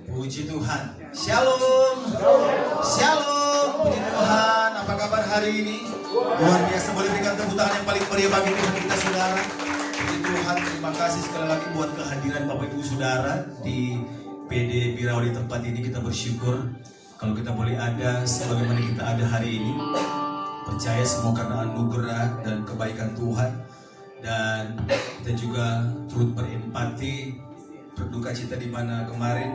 Puji Tuhan. Shalom. Shalom. Puji Tuhan. Apa kabar hari ini? Luar biasa. Boleh berikan tepuk tangan yang paling meriah bagi Tuhan kita, saudara. Puji Tuhan. Terima kasih sekali lagi buat kehadiran Bapak Ibu Saudara di PD Birawa di tempat ini. Kita bersyukur kalau kita boleh ada sebagaimana kita ada hari ini. Percaya semua karena anugerah dan kebaikan Tuhan. Dan kita juga turut berempati, berduka cita di mana kemarin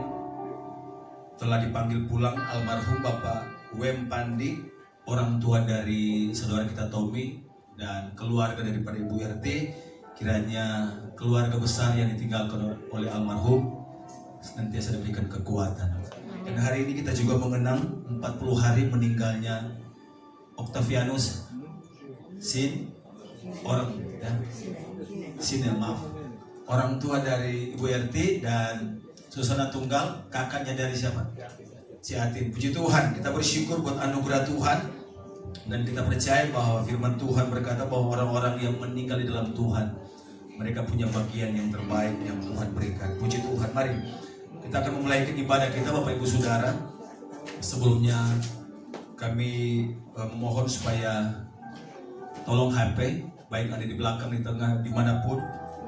telah dipanggil pulang almarhum Bapak Wem Pandi, orang tua dari saudara kita Tommy dan keluarga daripada Ibu RT. Kiranya keluarga besar yang ditinggalkan oleh almarhum senantiasa diberikan kekuatan. Dan hari ini kita juga mengenang 40 hari meninggalnya Octavianus Sin, orang tua dari Ibu RT dan Susana Tunggal, kakaknya dari siapa? Si Atin. Puji Tuhan, kita bersyukur buat anugerah Tuhan dan kita percaya bahwa firman Tuhan berkata bahwa orang-orang yang meninggal di dalam Tuhan, mereka punya bagian yang terbaik yang Tuhan berikan. Puji Tuhan. Mari kita akan memulai ibadah kita, Bapak Ibu Saudara. Sebelumnya kami memohon supaya tolong HP, baik ada di belakang, di tengah, dimanapun,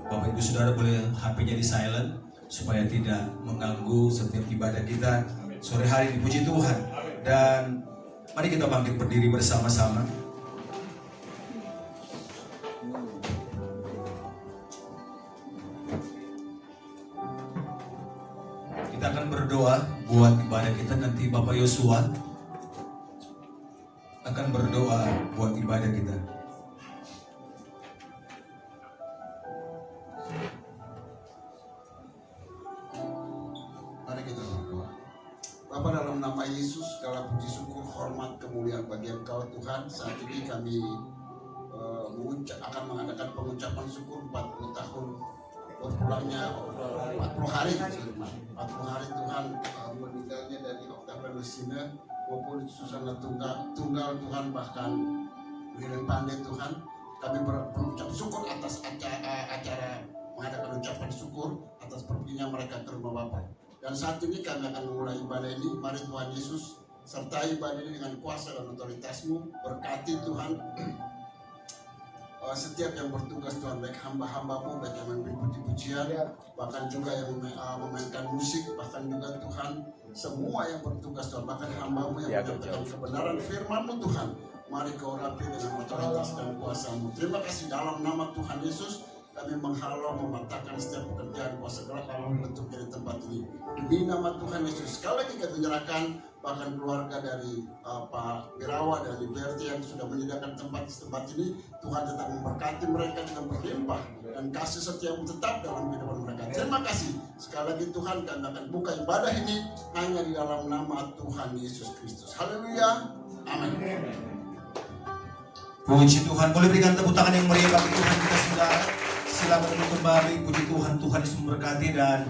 Bapak Ibu Saudara boleh HP-nya di silent supaya tidak mengganggu setiap ibadah kita sore hari ini. Puji Tuhan. Dan mari kita bangkit berdiri bersama-sama. Kita akan berdoa buat ibadah kita. Nanti Bapak Yosua akan berdoa buat ibadah kita. Mari kita berdoa. Bapa, dalam nama Yesus, segala puji syukur, hormat, kemuliaan bagi Engkau Tuhan. Saat ini kami akan mengadakan pengucapan syukur 40 tahun berpulangnya 40 hari Tuhan meninggalnya dari Octavianus Sina maupun Susana Tunggal Tuhan, bahkan William Pandey Tuhan. Kami berucap syukur atas acara mengadakan ucapan syukur atas perginya mereka ke rumah Bapa. Dan saat ini kami akan memulai ibadah ini. Mari Tuhan Yesus sertai ibadah ini dengan kuasa dan otoritas-Mu. Berkati Tuhan setiap yang bertugas Tuhan, baik hamba-hamba-Mu, baik yang memberi puji-pujian, bahkan juga yang memainkan musik, bahkan juga Tuhan semua yang bertugas Tuhan, bahkan hamba-Mu yang menyampaikan kebenaran firman-Mu Tuhan. Mari Kau rapi dengan otoritas dan kuasa-Mu. Terima kasih dalam nama Tuhan Yesus. Kami menghalau, mematahkan setiap pekerjaan kuasa gelap yang bentuk dari tempat ini. Demi nama Tuhan Yesus, sekali lagi kami menyerahkan bahkan keluarga dari Pak Birawa dan Ibu RT yang sudah menyediakan tempat ini. Tuhan tetap memberkati mereka dengan berlimpah dan kasih setia-Mu tetap dalam kehidupan mereka. Terima kasih. Sekali lagi Tuhan, kami akan buka ibadah ini hanya di dalam nama Tuhan Yesus Kristus. Haleluya. Amin. Puji Tuhan. Boleh berikan tepuk tangan yang meriah bagi Tuhan kita, saudara. Silakan duduk kembali. Puji Tuhan. Tuhan Yesus memberkati. Dan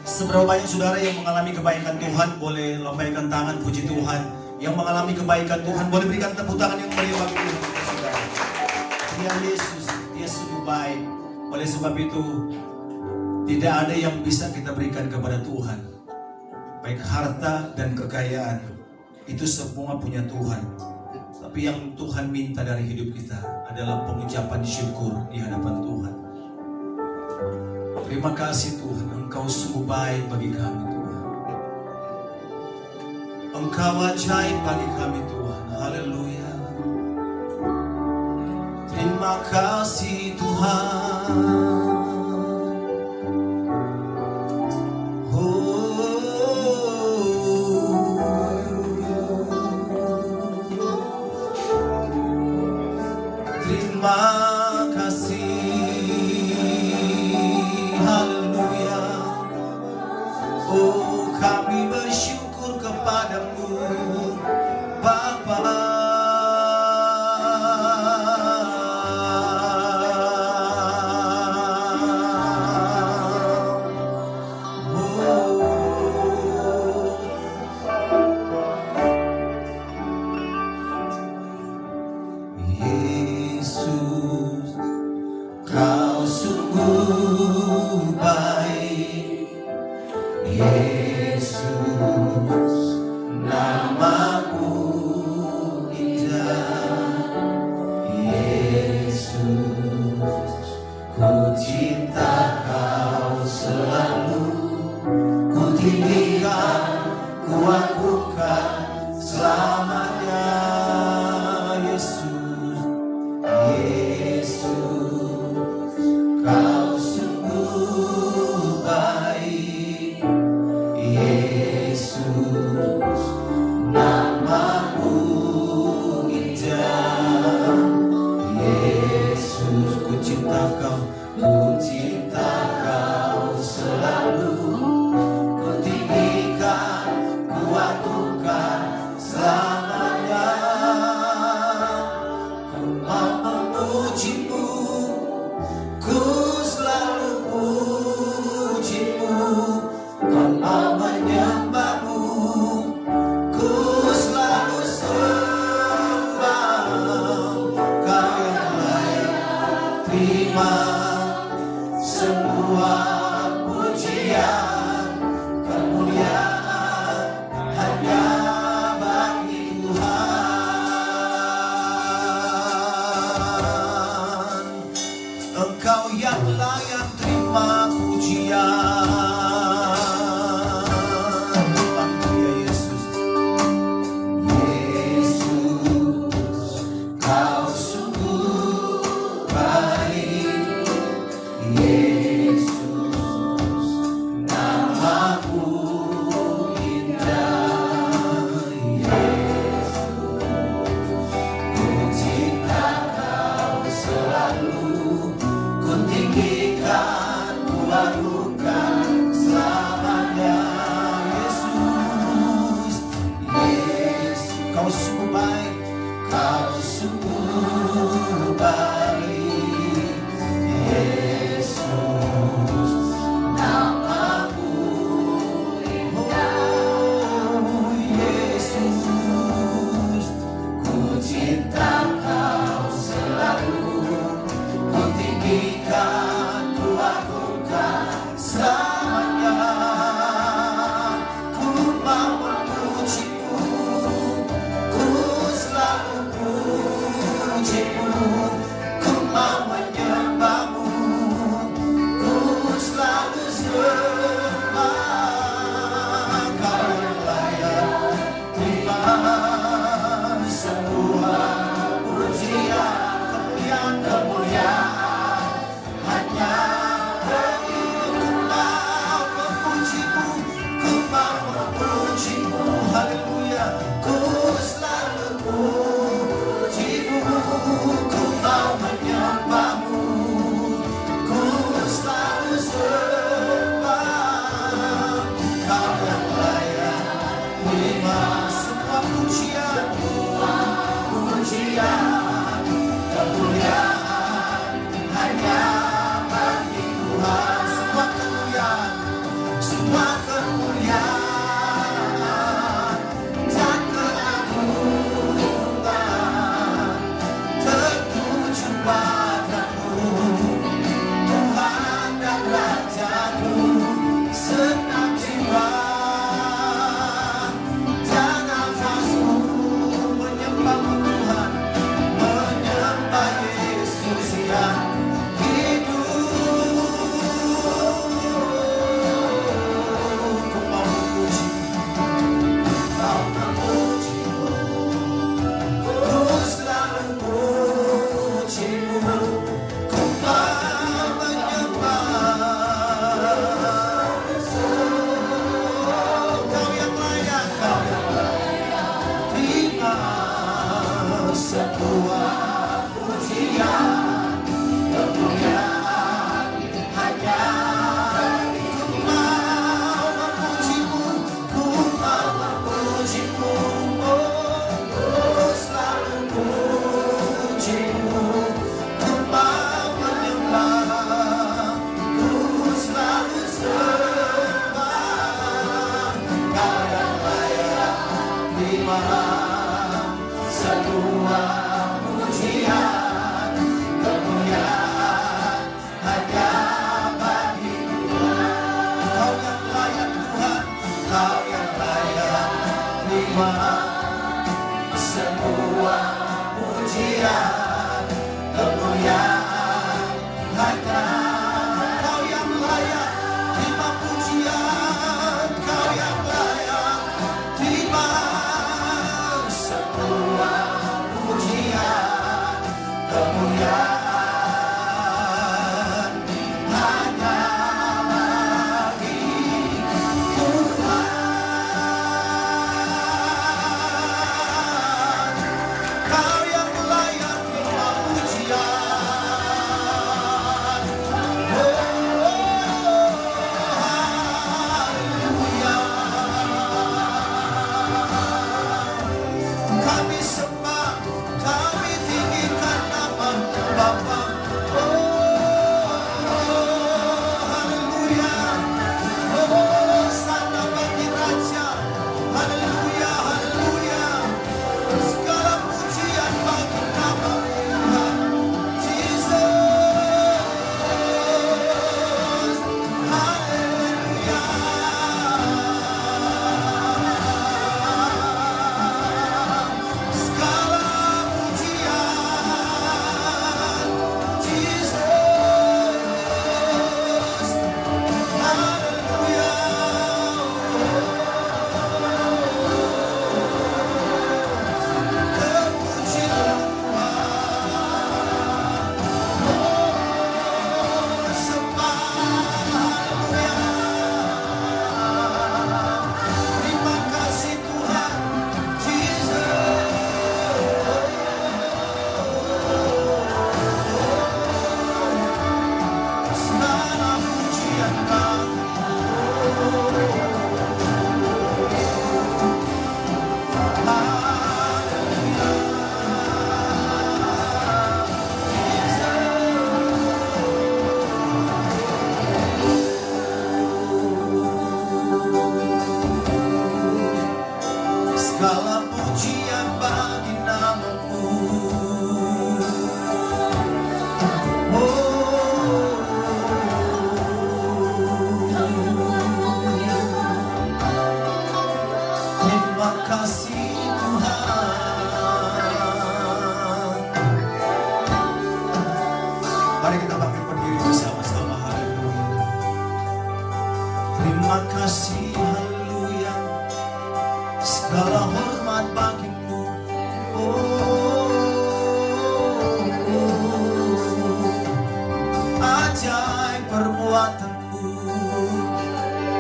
seberapa banyak saudara yang mengalami kebaikan Tuhan, boleh lambaikan tangan. Puji Tuhan. Yang mengalami kebaikan Tuhan, boleh berikan tepuk tangan yang meriah bagi Tuhan kita, saudara. Dia Yesus, Dia sungguh baik. Oleh sebab itu, tidak ada yang bisa kita berikan kepada Tuhan, baik harta dan kekayaan, itu semua punya Tuhan. Tapi yang Tuhan minta dari hidup kita adalah pengucapan syukur di hadapan Tuhan. Terima kasih Tuhan, Engkau sungguh baik bagi kami Tuhan. Engkau ajaib bagi kami Tuhan. Haleluya. Terima kasih Tuhan. Terima kasih, haleluya. Oh, kami bersyukur kepadamu, Bapa. Yesus, namamu indah. Yesus, ku cinta kau selalu. Ku tinggikan, ku agungkan selamanya. Yesus, Yesus, kau sungguh baik. Yesus, namamu indah. Yesus, ku cinta kau, ku cinta kau selalu. Ku tinggikan, ku agungkan selamanya. Ku mau memujimu, ku selalu pujimu. Ku mau menyembahmu, ku selalu sembah. Kau yang layak terima semua pujian, kemuliaan hanya bagi Tuhan. Engkau yang layak terima pujian. Haleluya Yesus. Yesus, kau sungguh baik. Yesus, namamu indah. Yesus, ku cinta kau selalu. Ku tinggikan, ku agungkan selamanya. Yesus, Yesus, kau sungguh baik. Kau sungguh baik. Yesus, namamu indah. Oh, Yesus, ku cinta kau selalu. Ku tinggikan, ku agungkan selamanya. Ku mau memujimu, ku selalu pujimu. Ku mau menyembahmu, ku selalu sembah. Kau yang layak terima semua pujian, kemuliaan hanya bagi. Ku mau memujimu, ku mau memujimu. Haleluya, ku selalu pujimu. Ku mau menyembahmu, ku selalu sembah. Kau yang layak terima semua pujian, kemuliaan hanya bagi Tuhan. Semua kemuliaan dan keagungan tertuju padamu, Tuhan dan Rajaku. Senang jiwa dan nafasku menyembahmu Tuhan, menyembah Yesus yang hidup. Kau yang layak terima semua pujian, kemuliaan hanya Kau yang layak terima pujian, Kau yang layak terima semua pujian, kemuliaan hanya bagi Tuhan. Kau yang layak terima pujian. Haleluya. Kami sembah, kami tinggikan nama Bapa. Haleluya. Sana bagi Raja. Haleluya, haleluya. Segala pujian bagi nama Tuhan. Jesus. Haleluya. Segala pujian. Jesus. Haleluya. Terpuji Tuhan, sembah, haleluya. Terima kasih Tuhan, Jesus. Segala pujian segala pujian bagi namamu. Terima kasih Tuhan. Mari kita bangkit berdiri bersama-sama. Haleluya. Terima kasih, haleluya. Segala hormat bagimu. Ajaib perbuatanmu,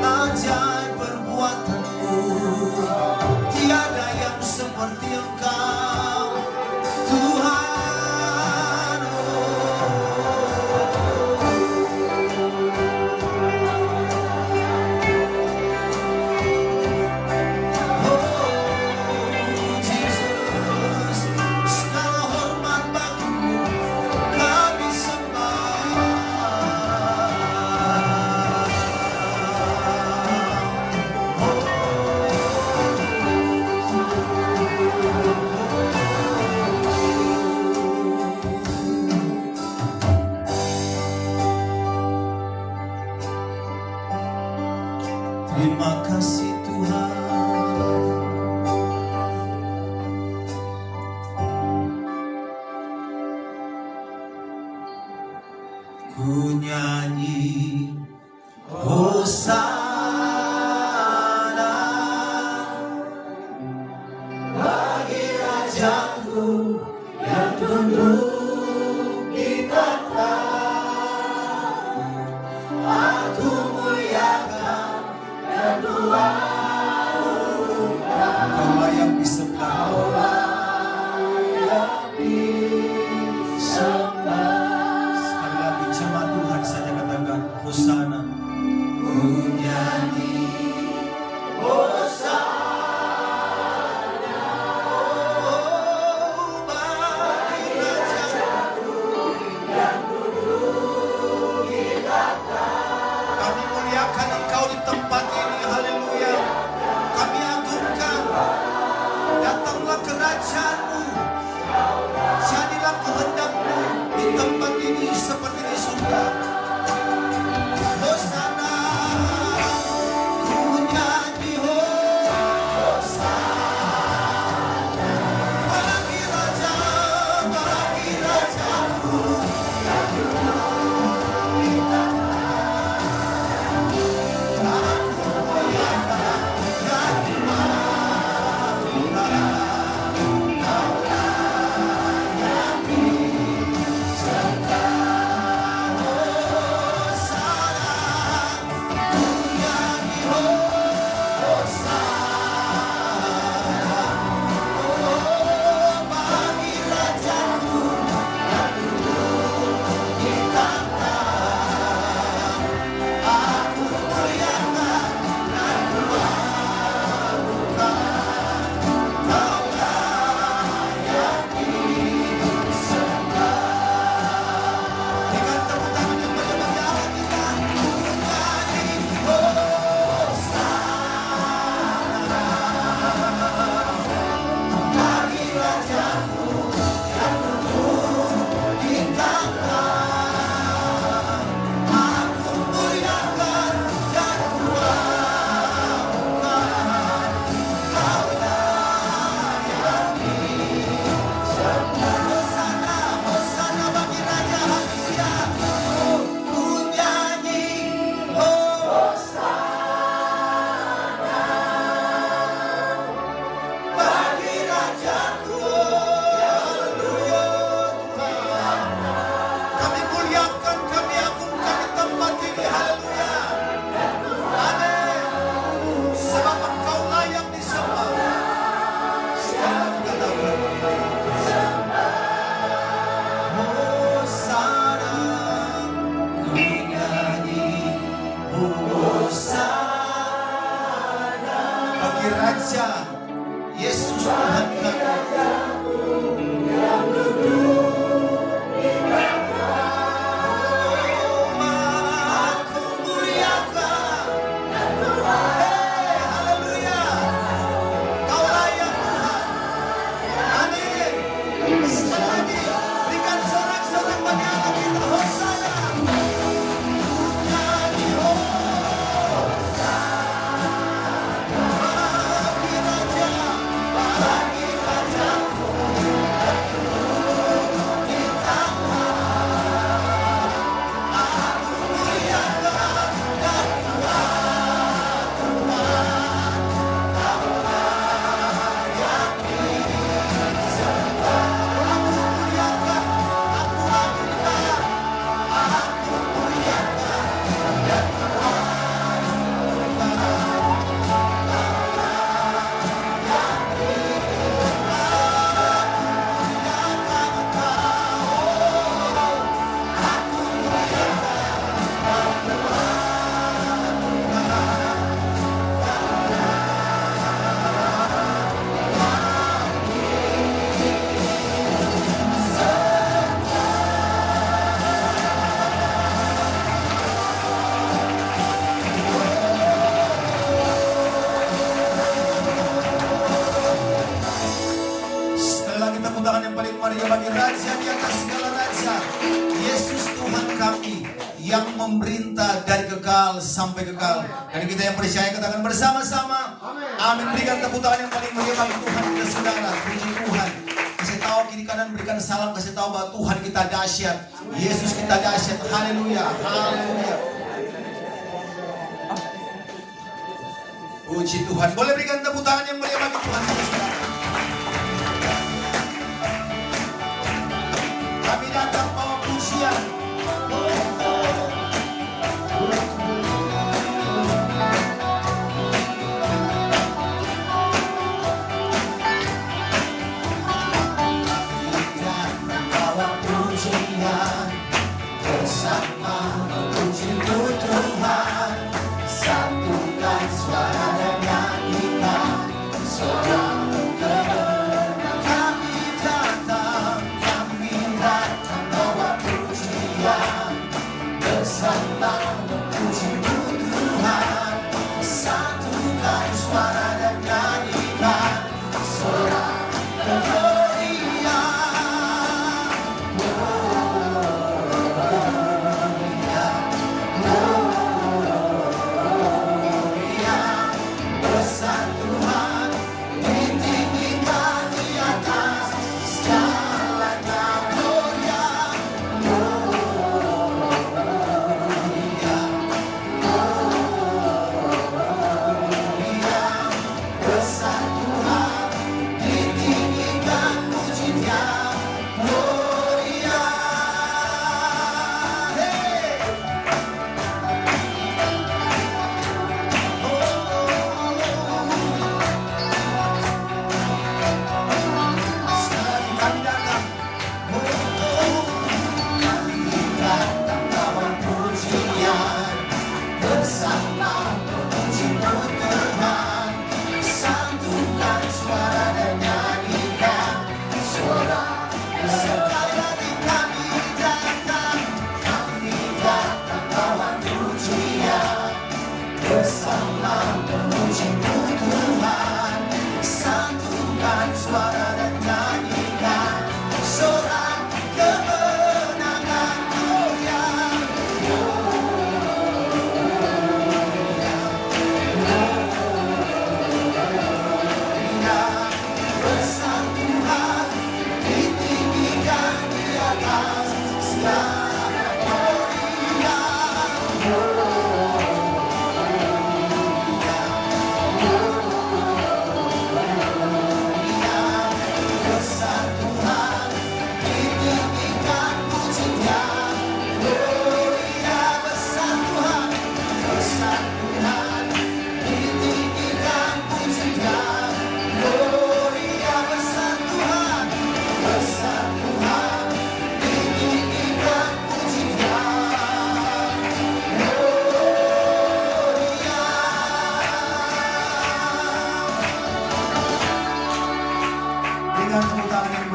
ajaib perbuatanmu. Tiada yang seperti Engkau, Tuhan. Jesus, segala hormat bagimu kami Terima kasih Tuhan. Ku nyanyi Hosana bagi Rajaku yang tunduk di tahta. Aku muliakan dan Tuhan. Kau layak disembah. Sekali lagi jemaat Tuhan saja katakan Hosana. Ku nyanyi Hosana bagi Rajaku yang duduk di tahta. Kami muliakan Engkau di tempat ini. Haleluya. Kami agungkan. Datanglah kerajaan-Mu. Jadilah kehendak-Mu di tempat ini seperti di surga. Hosana, ku nyanyi bagi Raja. Yesus Tuhan kami. Aku muliakan. Hey, haleluya. Kau layak Tuhan. Amin. Sekali lagi, berikan sorak-sorak bagi Allah kita. Hosana. Nyanyi bagi Raja. Sekali lagi tepuk tangan yang paling meriah bagi Raja di atas segala Raja. Yesus Tuhan kami yang memerintah dari kekal sampai kekal. Dan kita yang percaya katakan bersama-sama. Amin. Berikan tepuk tangan yang paling meriah bagi Tuhan kita saudara. Puji Tuhan. Kasih tahu kiri kanan, berikan salam, kasih tahu bahwa Tuhan kita dahsyat. Yesus kita dahsyat. Haleluya. Haleluya. Puji Tuhan. Boleh berikan tepuk tangan yang meriah bagi Tuhan saudara. Kami datang bawa pujian. Datang bawa pujian bersama memuji-Mu Tuhan. Satukan suara dan nyanyikan seorang kebenaran. Kami datang bawa pujian bersama memuji-Mu Tuhan. Satukan suara dan nyanyikan seorang kebenaran.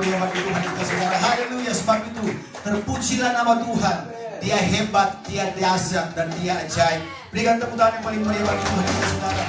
meriah bagi Tuhan kita saudara. Haleluya, sebab itu terpujilah nama Tuhan. Dia hebat, dia dahsyat, dan dia ajaib. Berikan tepuk tangan yang paling meriah bagi Tuhan kita saudara.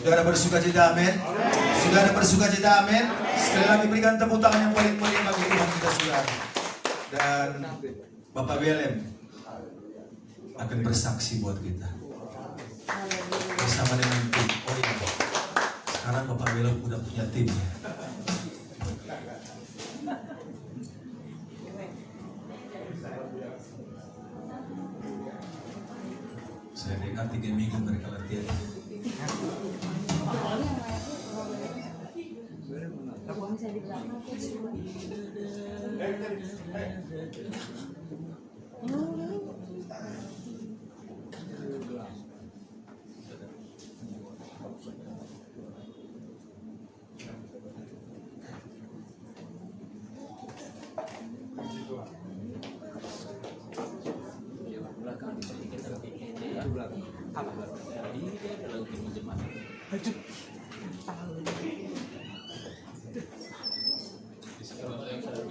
Saudara bersuka cita, amin. Saudara bersuka cita, amin. Sekali lagi berikan tepuk tangan yang paling meriah bagi Tuhan kita, saudara. Dan Bapak William akan bersaksi buat kita bersama dengan tim. Oh iya, sekarang Bapak William udah punya tim. Saya dengar 3 minggu mereka latihan.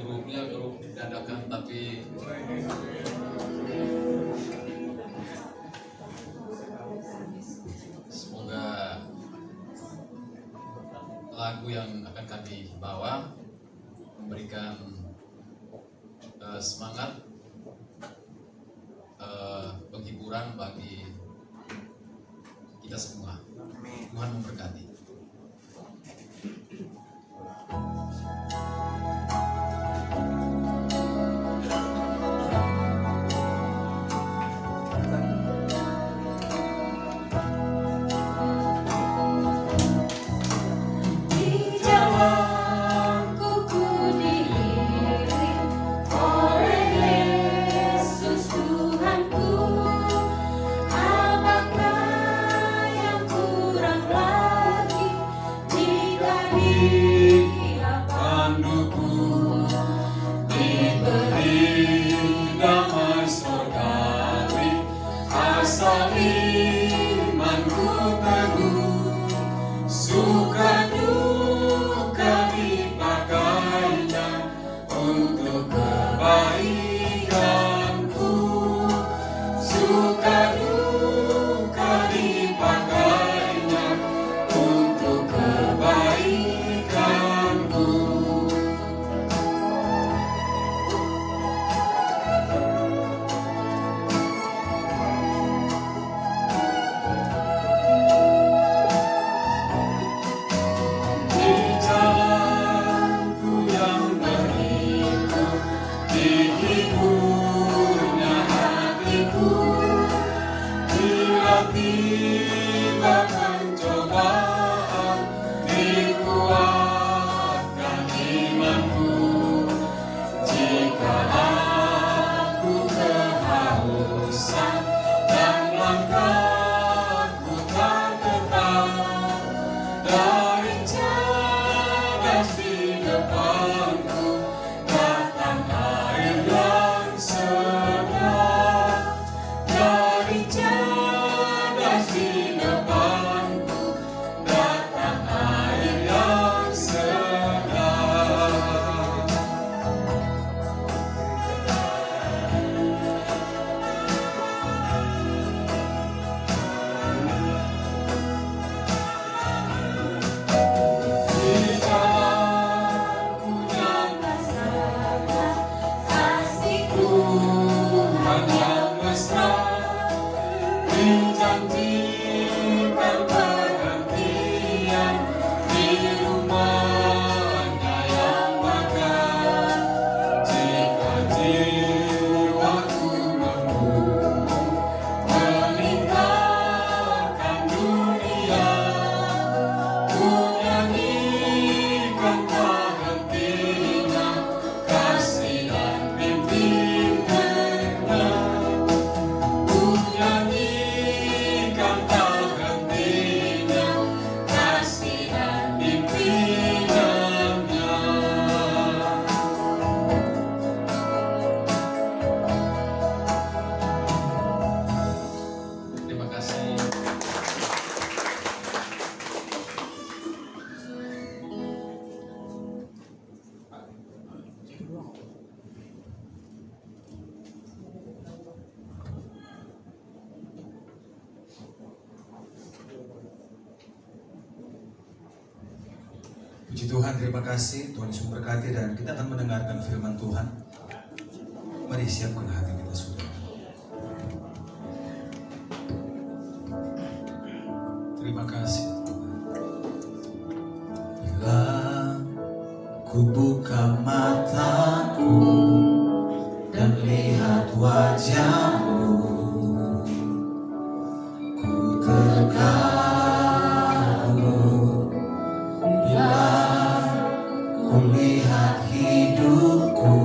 Grupnya grup dadakan tapi semoga lagu yang akan kami bawa memberikan semangat, penghiburan bagi kita semua. Tuhan memberkati. Puji Tuhan, terima kasih. Tuhan Yesus memberkati dan kita akan mendengarkan firman Tuhan. Mari siapkan hati kita saudara. Terima kasih Tuhan. Bila ku buka mataku dan lihat wajahmu, ku terkagum. Bila ku lihat hidupku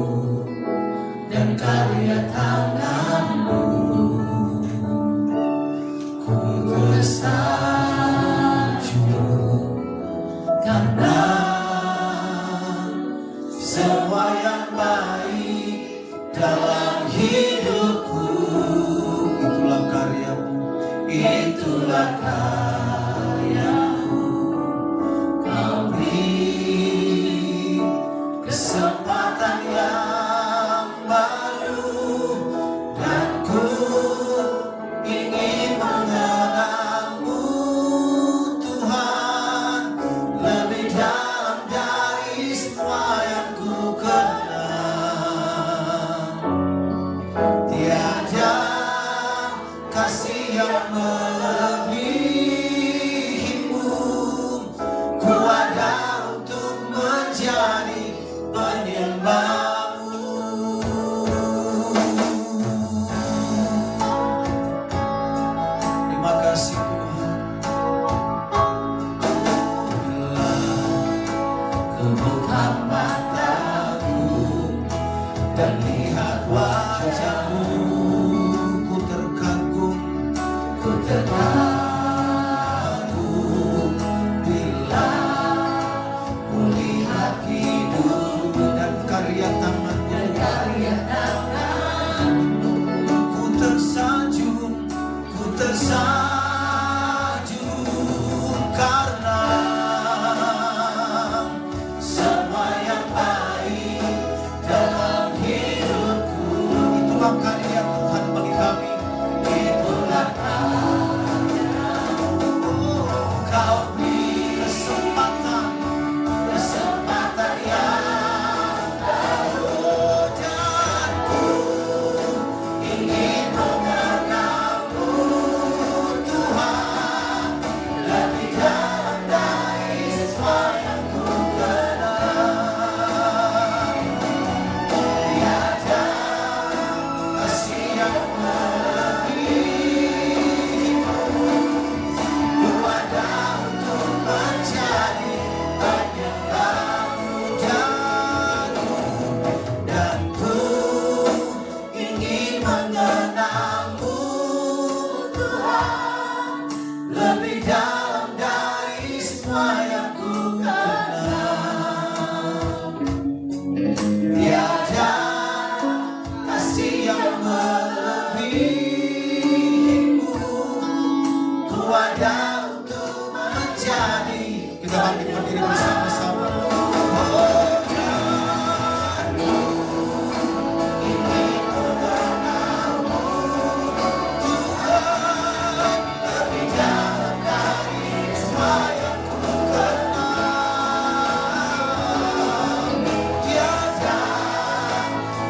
Kau beri kesempatan yang baru, dan ku ingin mengenalmu Tuhan lebih dalam dari semua yang ku kenal. Tiada kasih yang melebihimu, ku ada untuk menjadi penyembahmu, dan ku ingin mengenalmu Tuhan lebih dalam dari semua yang ku kenal. Tiada kasih yang melebihimu, ku ada untuk menjadi. Kita bangkit berdiri bersama-sama. Oh, dan ku ingin mengenalmu Tuhan lebih dalam dari semua yang ku kenal. Tiada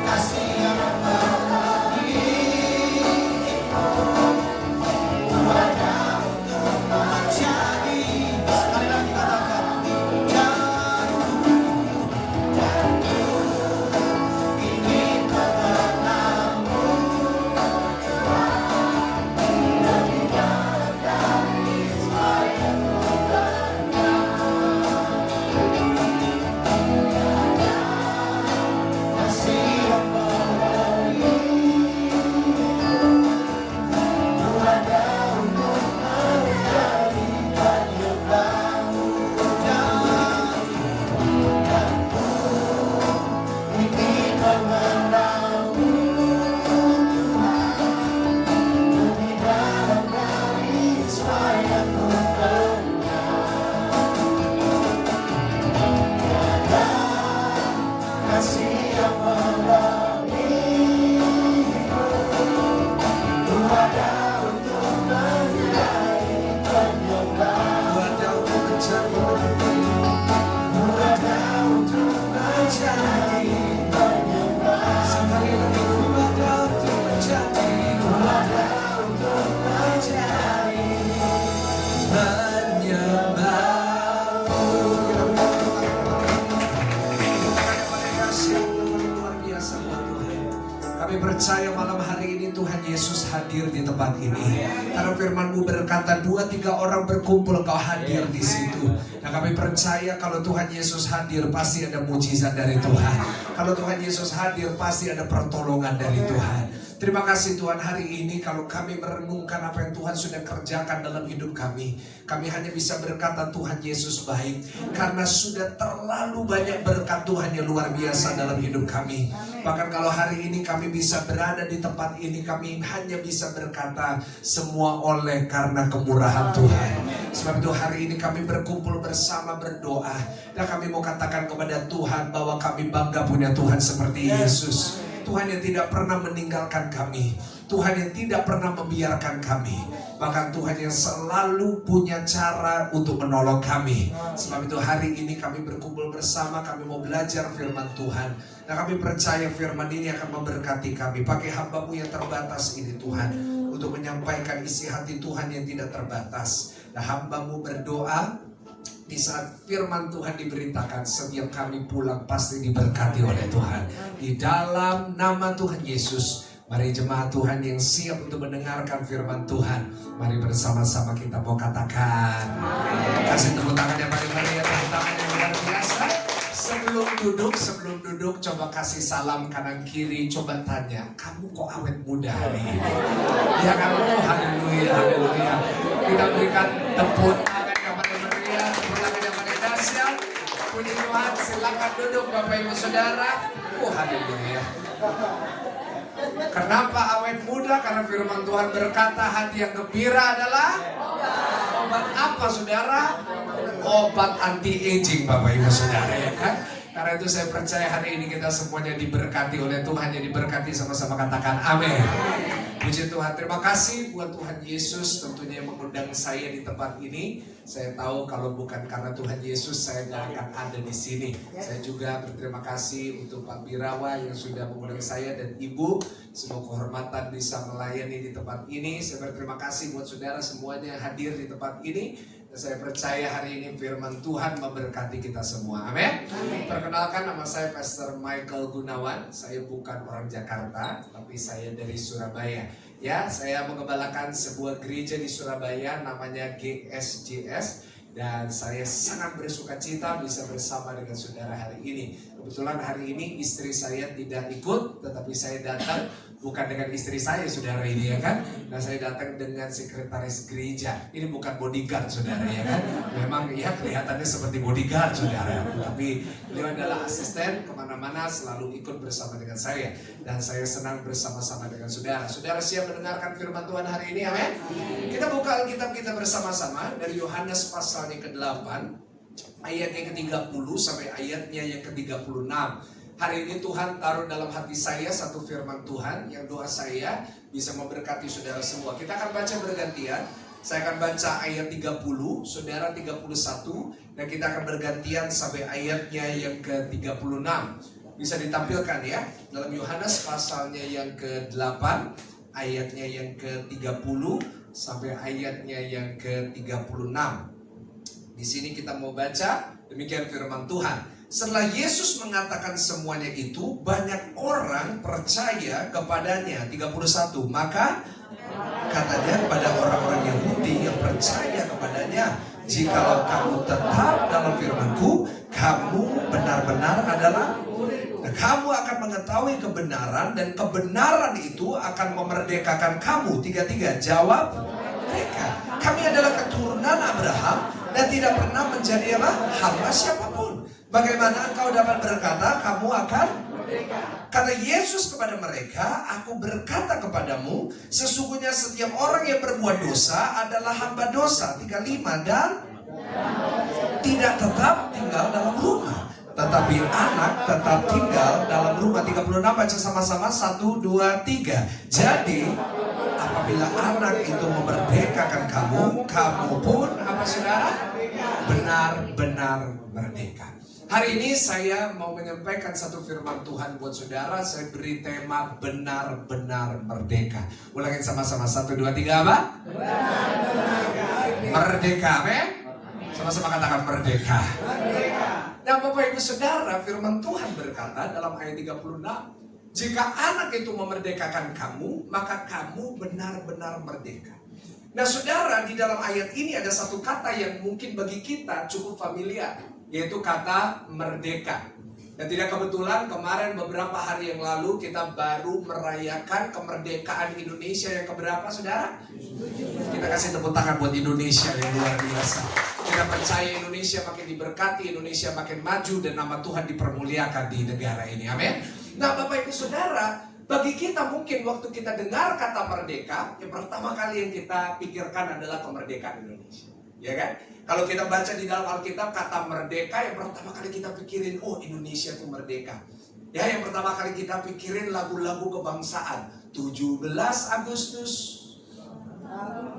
kasih yang melebihimu, ku ada untuk menjadi. Sekali lagi katakan, dan ku ingin mengenalmu lebih dalam dari semua yang ku kenal. Kasih yang melebihimu, ku ada untuk menjadi penyembahmu, dan ku ingin mengenalmu Tuhan lebih dalam dari semua yang ku kenal. Kasih yang melebihimu, ku ada untuk menjadi penyembahmu, ku ada untuk menjadi penyembahmu, ku ada untuk menjadi penyembahmu. Sekali lagi, ku ada untuk menjadi, ku ada untuk menjadi penyembahmu. Luar biasa buat Tuhan. Kami percaya malam hari ini Tuhan Yesus hadir di tempat ini. Karena firman-Mu berkata 2-3 orang berkumpul Kau hadir di situ. Nah kami percaya kalau Tuhan Yesus hadir pasti ada mujizat dari Tuhan. Kalau Tuhan Yesus hadir pasti ada pertolongan dari Tuhan. Terima kasih Tuhan, hari ini kalau kami merenungkan apa yang Tuhan sudah kerjakan dalam hidup kami hanya bisa berkata Tuhan Yesus baik. Karena sudah terlalu banyak berkat Tuhan yang luar biasa dalam hidup kami. Bahkan kalau hari ini kami bisa berada di tempat ini, kami hanya bisa berkata semua oleh karena kemurahan Tuhan. Sebab itu hari ini kami berkumpul bersama berdoa. Dan kami mau katakan kepada Tuhan bahwa kami bangga punya Tuhan seperti Yesus. Tuhan yang tidak pernah meninggalkan kami, Tuhan yang tidak pernah membiarkan kami, bahkan Tuhan yang selalu punya cara untuk menolong kami. Sebab itu hari ini kami berkumpul bersama, kami mau belajar firman Tuhan. Dan kami percaya firman ini akan memberkati kami. Pakai hamba-Mu yang terbatas ini Tuhan, untuk menyampaikan isi hati Tuhan yang tidak terbatas. Dan hamba-Mu berdoa, di saat firman Tuhan diberitakan, setiap kami pulang pasti diberkati oleh Tuhan. Di dalam nama Tuhan Yesus, mari jemaat Tuhan yang siap untuk mendengarkan firman Tuhan, mari bersama-sama kita mau katakan. Kasih tepuk tangan yang paling meriah, tepuk tangan yang luar biasa. Sebelum duduk, coba kasih salam kanan kiri, coba tanya, kamu kok awet muda hari ini? Ya kan? Oh, haleluya, haleluya. Kita berikan tepuk tangan yang paling meriah, tepuk tangan yang paling dahsyat. Puji Tuhan, silakan duduk Bapak Ibu Saudara. Oh, haleluya. Kenapa awet muda? Karena firman Tuhan berkata hati yang gembira adalah obat apa saudara? Obat anti-aging Bapak Ibu Saudara, ya kan? Karena itu saya percaya hari ini kita semuanya diberkati oleh Tuhan. Yang diberkati sama-sama katakan amin. Puji Tuhan, terima kasih buat Tuhan Yesus tentunya yang mengundang saya di tempat ini. Saya tahu kalau bukan karena Tuhan Yesus saya tidak akan ada di sini. Saya juga berterima kasih untuk Pak Birawa yang sudah mengundang saya dan Ibu. Semua kehormatan bisa melayani di tempat ini. Saya berterima kasih buat saudara semuanya yang hadir di tempat ini. Dan saya percaya hari ini firman Tuhan memberkati kita semua. Amin. Perkenalkan, nama saya Pastor Michael Gunawan. Saya bukan orang Jakarta, tapi saya dari Surabaya. Ya, saya mengembalakan sebuah gereja di Surabaya namanya GSJS. Dan saya sangat bersuka cita bisa bersama dengan saudara hari ini. Kebetulan hari ini istri saya tidak ikut, tetapi saya datang bukan dengan istri saya, saudara ini ya kan. Nah, saya datang dengan sekretaris gereja. Ini bukan bodyguard, saudara ya kan. Memang ya kelihatannya seperti bodyguard, saudara. Tapi beliau adalah asisten, kemana-mana selalu ikut bersama dengan saya. Dan saya senang bersama-sama dengan saudara. Saudara siap mendengarkan firman Tuhan hari ini, amin? Kita buka Alkitab kita bersama-sama dari Yohanes pasal yang ke-8 ayat yang ke-30 sampai ayatnya yang ke-36. Hari ini Tuhan taruh dalam hati saya satu firman Tuhan yang doa saya bisa memberkati saudara semua. Kita akan baca bergantian. Saya akan baca ayat 30, saudara 31, dan kita akan bergantian sampai ayatnya yang ke-36. Bisa ditampilkan ya, dalam Yohanes pasalnya yang ke-8 ayatnya yang ke-30 sampai ayatnya yang ke-36. Di sini kita mau baca demikian firman Tuhan. Setelah Yesus mengatakan semuanya itu, banyak orang percaya kepadanya. 31. Maka katanya kepada orang-orang Yahudi yang percaya kepadanya, jikalau kamu tetap dalam firman-Ku, kamu benar-benar adalah kamu akan mengetahui kebenaran, dan kebenaran itu akan memerdekakan kamu. 33. Jawab mereka, kami adalah keturunan Abraham dan tidak pernah menjadi hamba siapapun. Bagaimana engkau dapat berkata kamu akan merdeka? Kata Yesus kepada mereka, aku berkata kepadamu, sesungguhnya setiap orang yang berbuat dosa adalah hamba dosa. 35. Dan tidak tetap tinggal dalam rumah, tetapi anak tetap tinggal dalam rumah. 36. Baca sama-sama, 1, 2, 3. Jadi apabila anak itu memerdekakan kamu, kamu pun apa saudara? Benar-benar merdeka. Hari ini saya mau menyampaikan satu firman Tuhan buat saudara. Saya beri tema benar-benar merdeka. Ulangin sama-sama, 1, 2, 3 apa? Merdeka, amin? Sama-sama katakan merdeka. Nah, Bapak Ibu Saudara, firman Tuhan berkata dalam ayat 36, jika anak itu memerdekakan kamu, maka kamu benar-benar merdeka. Nah, saudara, di dalam ayat ini ada satu kata yang mungkin bagi kita cukup familiar, yaitu kata merdeka. Dan tidak kebetulan kemarin beberapa hari yang lalu kita baru merayakan kemerdekaan Indonesia yang keberapa, saudara? Kita kasih tepuk tangan buat Indonesia yang luar biasa. Kita percaya Indonesia makin diberkati, Indonesia makin maju, dan nama Tuhan dipermuliakan di negara ini. Amin. Nah, Bapak Ibu Saudara, bagi kita mungkin waktu kita dengar kata merdeka, yang pertama kali yang kita pikirkan adalah kemerdekaan Indonesia. Ya kan? Kalau kita baca di dalam Alkitab kata merdeka, yang pertama kali kita pikirin, oh Indonesia itu merdeka. Ya, yang pertama kali kita pikirin lagu-lagu kebangsaan. 17 Agustus.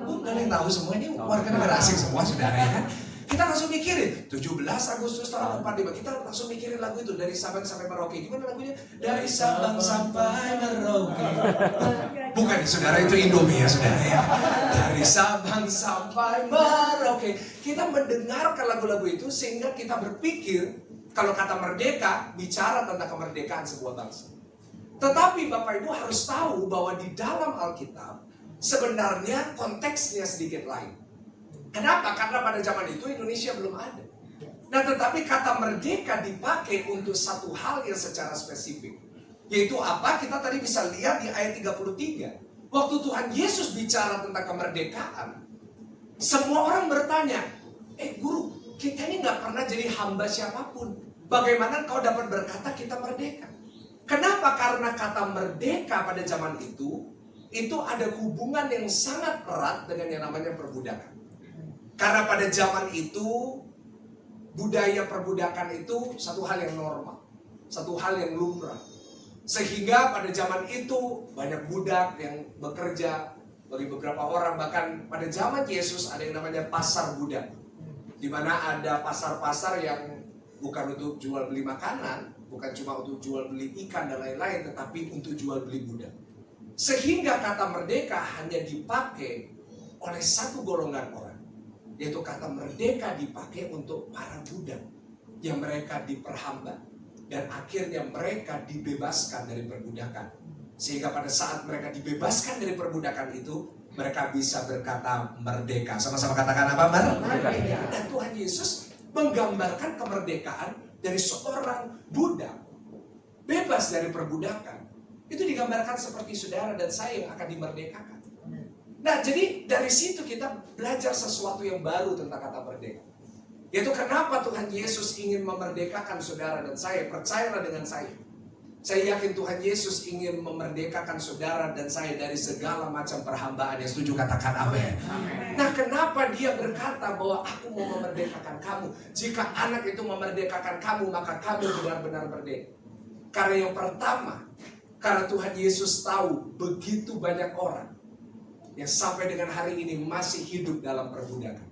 Bukan yang tahu semua, ini warga negara asing semua, saudara ya kan? Kita langsung mikirin 17 Agustus tahun 45. Kita langsung mikirin lagu itu dari Sabang sampai Merauke. Gimana lagunya? Dari Sabang sampai Merauke. Bukan, saudara, itu Indomie ya, saudara ya. Dari Sabang sampai Merauke. Kita mendengarkan lagu-lagu itu sehingga kita berpikir kalau kata merdeka bicara tentang kemerdekaan sebuah bangsa. Tetapi Bapak Ibu harus tahu bahwa di dalam Alkitab sebenarnya konteksnya sedikit lain. Kenapa? Karena pada zaman itu Indonesia belum ada. Nah, tetapi kata merdeka dipakai untuk satu hal yang secara spesifik. Yaitu apa? Kita tadi bisa lihat di ayat 33. Waktu Tuhan Yesus bicara tentang kemerdekaan, semua orang bertanya, guru, kita ini gak pernah jadi hamba siapapun. Bagaimana kau dapat berkata kita merdeka? Kenapa? Karena kata merdeka pada zaman itu ada hubungan yang sangat erat dengan yang namanya perbudakan. Karena pada zaman itu budaya perbudakan itu satu hal yang normal, satu hal yang lumrah, Sehingga pada zaman itu banyak budak yang bekerja bagi beberapa orang. Bahkan pada zaman Yesus ada yang namanya pasar budak, di mana ada pasar-pasar yang bukan untuk jual beli makanan, bukan cuma untuk jual beli ikan dan lain-lain, tetapi untuk jual beli budak. Sehingga kata merdeka hanya dipakai oleh satu golongan orang, yaitu kata merdeka dipakai untuk para budak yang mereka diperhamba dan akhirnya mereka dibebaskan dari perbudakan. Sehingga pada saat mereka dibebaskan dari perbudakan itu, mereka bisa berkata merdeka. Sama-sama katakan apa? Merdeka. Dan Tuhan Yesus menggambarkan kemerdekaan dari seorang budak bebas dari perbudakan. Itu digambarkan seperti saudara dan saya yang akan dimerdekakan. Nah, jadi dari situ kita belajar sesuatu yang baru tentang kata merdeka. Yaitu kenapa Tuhan Yesus ingin memerdekakan saudara dan saya. Percayalah dengan saya. Saya yakin Tuhan Yesus ingin memerdekakan saudara dan saya dari segala macam perhambaan. Yang setuju katakan amin. Nah, kenapa dia berkata bahwa aku mau memerdekakan kamu? Jika anak itu memerdekakan kamu, maka kamu benar-benar merdeka. Karena yang pertama, karena Tuhan Yesus tahu begitu banyak orang yang sampai dengan hari ini masih hidup dalam perbudakan.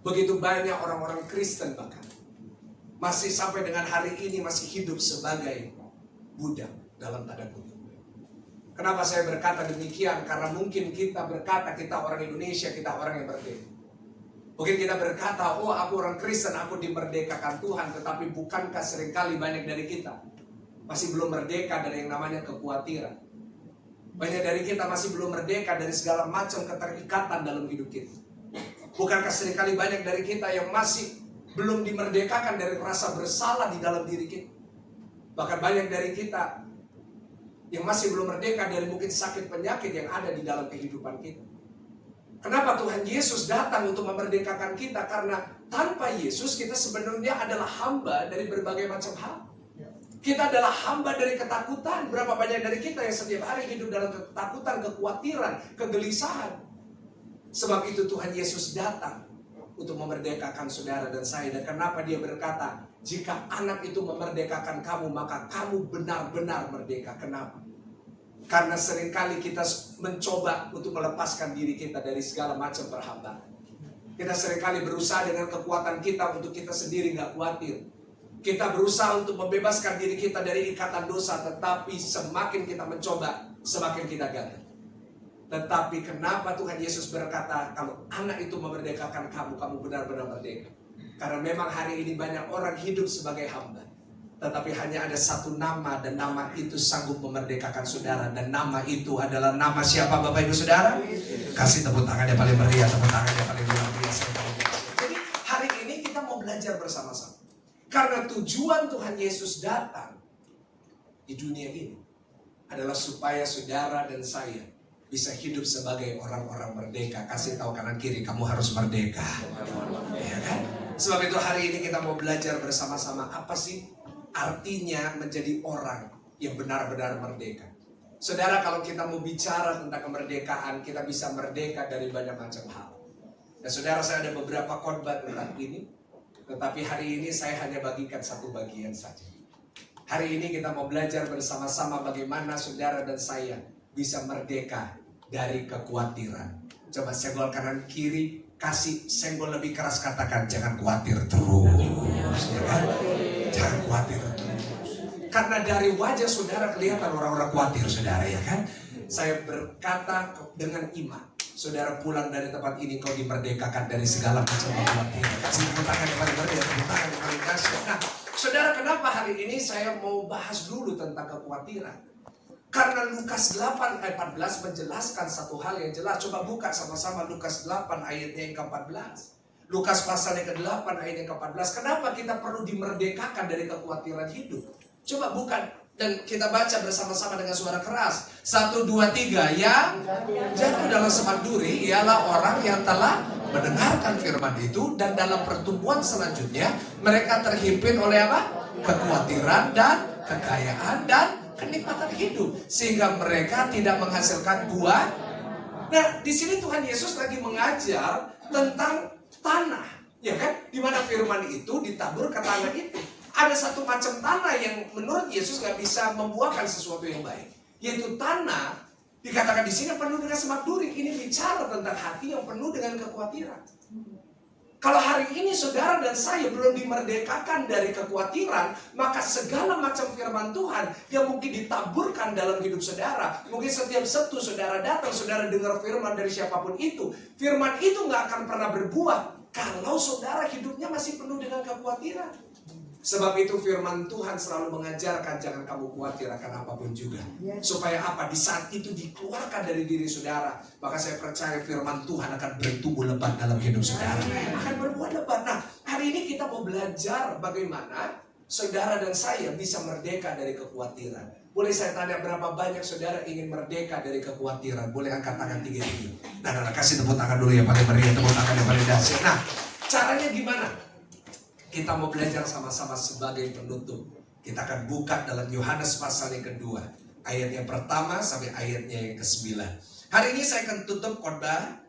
Begitu banyak orang-orang Kristen bahkan masih sampai dengan hari ini masih hidup sebagai budak dalam tanda kutip. Kenapa saya berkata demikian? Karena mungkin kita berkata kita orang Indonesia, kita orang yang merdeka. Mungkin kita berkata, oh aku orang Kristen, aku dimerdekakan Tuhan. Tetapi bukankah seringkali banyak dari kita masih belum merdeka dari yang namanya kekhawatiran. Banyak dari kita masih belum merdeka dari segala macam keterikatan dalam hidup kita. Bukankah seringkali banyak dari kita yang masih belum dimerdekakan dari rasa bersalah di dalam diri kita. Bahkan banyak dari kita yang masih belum merdeka dari mungkin sakit penyakit yang ada di dalam kehidupan kita. Kenapa Tuhan Yesus datang untuk memerdekakan kita? Karena tanpa Yesus kita sebenarnya adalah hamba dari berbagai macam hal. Kita adalah hamba dari ketakutan. Berapa banyak dari kita yang setiap hari hidup dalam ketakutan, kekhawatiran, kegelisahan. Sebab itu Tuhan Yesus datang untuk memerdekakan saudara dan saya. Dan kenapa dia berkata, jika anak itu memerdekakan kamu, maka kamu benar-benar merdeka. Kenapa? Karena seringkali kita mencoba untuk melepaskan diri kita dari segala macam perhambaan. Kita seringkali berusaha dengan kekuatan kita untuk kita sendiri gak khawatir. Kita berusaha untuk membebaskan diri kita dari ikatan dosa, tetapi semakin kita mencoba, semakin kita gagal. Tetapi kenapa Tuhan Yesus berkata, kalau anak itu memerdekakan kamu, kamu benar-benar merdeka. Karena memang hari ini banyak orang hidup sebagai hamba. Tetapi hanya ada satu nama, dan nama itu sanggup memerdekakan saudara. Dan nama itu adalah nama siapa Bapak Ibu Saudara? Kasih tepuk tangan yang paling meriah, tepuk tangan yang paling luar biasa. Jadi hari ini kita mau belajar bersama-sama. Karena tujuan Tuhan Yesus datang di dunia ini adalah supaya saudara dan saya bisa hidup sebagai orang-orang merdeka. Kasih tahu kanan kiri, kamu harus merdeka. Ya kan? Sebab itu hari ini kita mau belajar bersama-sama apa sih artinya menjadi orang yang benar-benar merdeka. Saudara, kalau kita mau bicara tentang kemerdekaan, kita bisa merdeka dari banyak macam hal. Dan saudara, saya ada beberapa khotbah tentang ini. Tetapi hari ini saya hanya bagikan satu bagian saja. Hari ini kita mau belajar bersama-sama bagaimana saudara dan saya bisa merdeka dari kekhawatiran. Coba senggol kanan kiri, kasih senggol lebih keras, katakan jangan khawatir terus. Ya kan? Jangan khawatir terus. Karena dari wajah saudara kelihatan orang-orang khawatir saudara, ya kan? Saya berkata dengan iman. Saudara pulang dari tempat ini, kau dimerdekakan dari segala macam kekhawatiran. Kasih tepuk tangan yang paling meriah, tepuk tangan yang paling dahsyat. Nah, saudara, kenapa hari ini saya mau bahas dulu tentang kekhawatiran? Karena Lukas 8 ayat 14 menjelaskan satu hal yang jelas. Coba buka sama-sama Lukas 8 ayatnya yang ke-14. Lukas pasal yang ke-8 ayat yang ke-14. Kenapa kita perlu dimerdekakan dari kekhawatiran hidup? Coba buka. Dan kita baca bersama-sama dengan suara keras. 1, 2, 3. Yang jatuh dalam semak duri ialah orang yang telah mendengarkan firman itu, dan dalam pertumbuhan selanjutnya mereka terhimpit oleh apa? Kekhawatiran dan kekayaan dan kenikmatan hidup, sehingga mereka tidak menghasilkan buah. Nah, di sini Tuhan Yesus lagi mengajar tentang tanah, ya kan? Di mana firman itu ditabur ke tanah itu. Ada satu macam tanah yang menurut Yesus gak bisa membuahkan sesuatu yang baik, yaitu tanah dikatakan di sini penuh dengan semak duri. Ini bicara tentang hati yang penuh dengan kekhawatiran. Kalau hari ini saudara dan saya belum dimerdekakan dari kekhawatiran, maka segala macam firman Tuhan yang mungkin ditaburkan dalam hidup saudara, mungkin setiap Sabtu saudara datang, saudara dengar firman dari siapapun itu, firman itu gak akan pernah berbuah kalau saudara hidupnya masih penuh dengan kekhawatiran. Sebab itu firman Tuhan selalu mengajarkan jangan kamu khawatir akan apapun juga. Supaya apa? Di saat itu dikeluarkan dari diri saudara, maka saya percaya firman Tuhan akan bertumbuh lebat dalam hidup saudara. Akan berbuah lebat. Nah, hari ini kita mau belajar bagaimana saudara dan saya bisa merdeka dari kekhawatiran. Boleh saya tanya berapa banyak saudara ingin merdeka dari kekhawatiran? Boleh angkat tangan tinggi-tinggi. Nah, kasih tepuk tangan dulu ya paling meriah, tepuk tangan yang paling dahsyat. Nah, caranya gimana? Kita mau belajar sama-sama sebagai penutup. Kita akan buka dalam Yohanes pasal yang kedua, ayat yang pertama sampai ayatnya yang ke-9. Hari ini saya akan tutup khotbah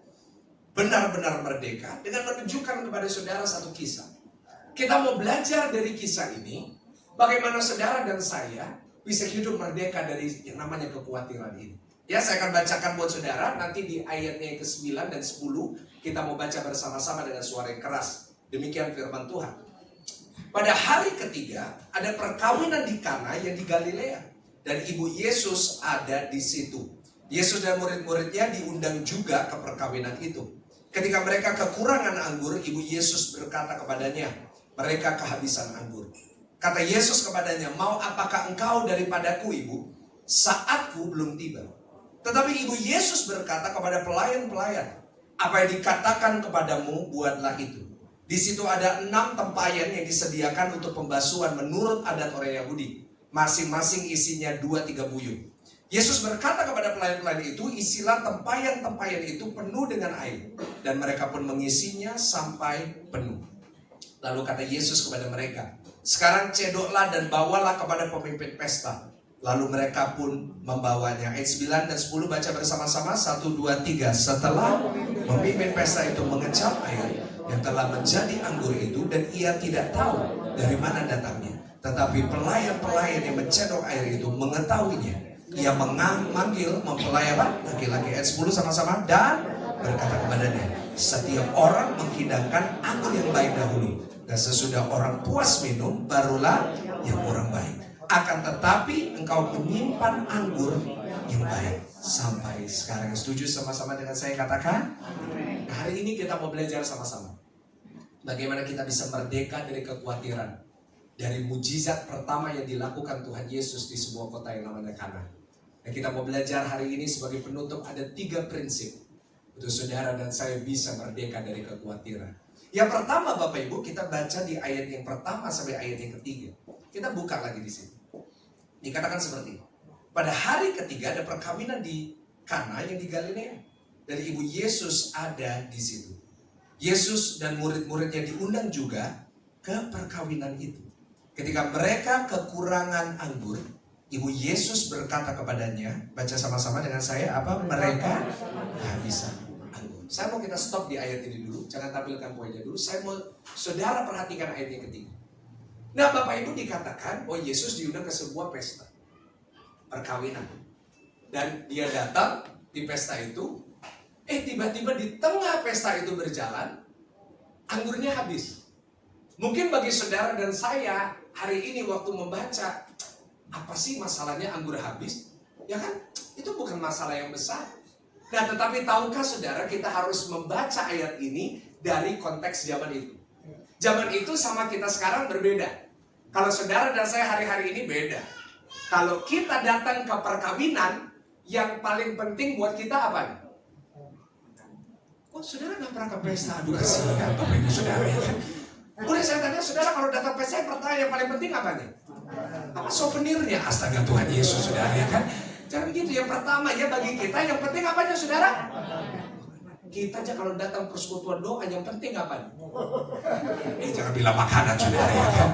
benar-benar merdeka dengan menunjukkan kepada saudara satu kisah. Kita mau belajar dari kisah ini, bagaimana saudara dan saya bisa hidup merdeka dari yang namanya kekhawatiran ini. Ya, saya akan bacakan buat saudara, nanti di ayatnya yang ke-9 dan 10, kita mau baca bersama-sama dengan suara yang keras. Demikian firman Tuhan. Pada hari ketiga, ada perkawinan di Kana yang di Galilea. Dan ibu Yesus ada di situ. Yesus dan murid-muridnya diundang juga ke perkawinan itu. Ketika mereka kekurangan anggur, ibu Yesus berkata kepadanya, mereka kehabisan anggur. Kata Yesus kepadanya, mau apakah engkau daripadaku ibu? Saatku belum tiba. Tetapi ibu Yesus berkata kepada pelayan-pelayan, apa yang dikatakan kepadamu, buatlah itu. Di situ ada 6 tempayan yang disediakan untuk pembasuhan menurut adat orang Yahudi. Masing-masing isinya 2-3 buyung. Yesus berkata kepada pelayan-pelayan itu, isilah tempayan-tempayan itu penuh dengan air. Dan mereka pun mengisinya sampai penuh. Lalu kata Yesus kepada mereka, sekarang cedoklah dan bawalah kepada pemimpin pesta. Lalu mereka pun membawanya. Ayat 9 dan 10 baca bersama-sama. 1, 2, 3. Setelah pemimpin pesta itu mengecap air yang telah menjadi anggur itu, dan ia tidak tahu dari mana datangnya. Tetapi pelayan-pelayan yang mencedok air itu mengetahuinya. Ia memanggil mempelai laki-laki. Ayat 10 sama-sama. Dan berkata kepadanya, setiap orang menghidangkan anggur yang baik dahulu, dan sesudah orang puas minum, barulah yang kurang baik. Akan tetapi engkau menyimpan anggur yang baik sampai sekarang. Setuju sama-sama dengan saya katakan? Nah, hari ini kita mau belajar sama-sama bagaimana kita bisa merdeka dari kekhawatiran, dari mujizat pertama yang dilakukan Tuhan Yesus di sebuah kota yang namanya Kana. Dan kita mau belajar hari ini sebagai penutup ada 3 prinsip untuk saudara dan saya bisa merdeka dari kekhawatiran. Yang pertama Bapak Ibu, kita baca di ayat yang pertama sampai ayat yang ketiga. Kita buka lagi di sini. Dikatakan seperti ini. Pada hari ketiga ada perkawinan di Kana yang di Galilea. Dan ibu Yesus ada di situ. Yesus dan murid-muridnya diundang juga ke perkawinan itu. Ketika mereka kekurangan anggur, ibu Yesus berkata kepadanya, baca sama-sama dengan saya, apa? Mereka kehabisan anggur. Saya mau kita stop di ayat ini dulu, jangan tampilkan poinnya dulu. Saya mau saudara perhatikan ayat yang ketiga. Nah, Bapak Ibu dikatakan, oh Yesus diundang ke sebuah pesta perkawinan. Dan dia datang di pesta itu, tiba-tiba di tengah pesta itu berjalan, anggurnya habis. Mungkin bagi saudara dan saya, hari ini waktu membaca, apa sih masalahnya anggur habis? Ya kan, itu bukan masalah yang besar. Nah, tetapi tahukah saudara, kita harus membaca ayat ini dari konteks zaman itu. Zaman itu sama kita sekarang berbeda. Kalau saudara dan saya hari-hari ini beda. Kalau kita datang ke perkawinan, yang paling penting buat kita apa? Oh, saudara gak pernah ke pesta? Aduh, kasihan Bapak Ibu saudara. Boleh saya tanya, saudara kalau datang pesta, yang pertanyaan yang paling penting apanya? Apa souvenirnya? Astaga Tuhan Yesus, saudara, ya kan? Jangan begitu. Yang pertama ya bagi kita, yang penting apanya saudara? Kita aja kalau datang persekutuan doa, yang penting apa? Jangan bilang makanan, saudara, ya kan?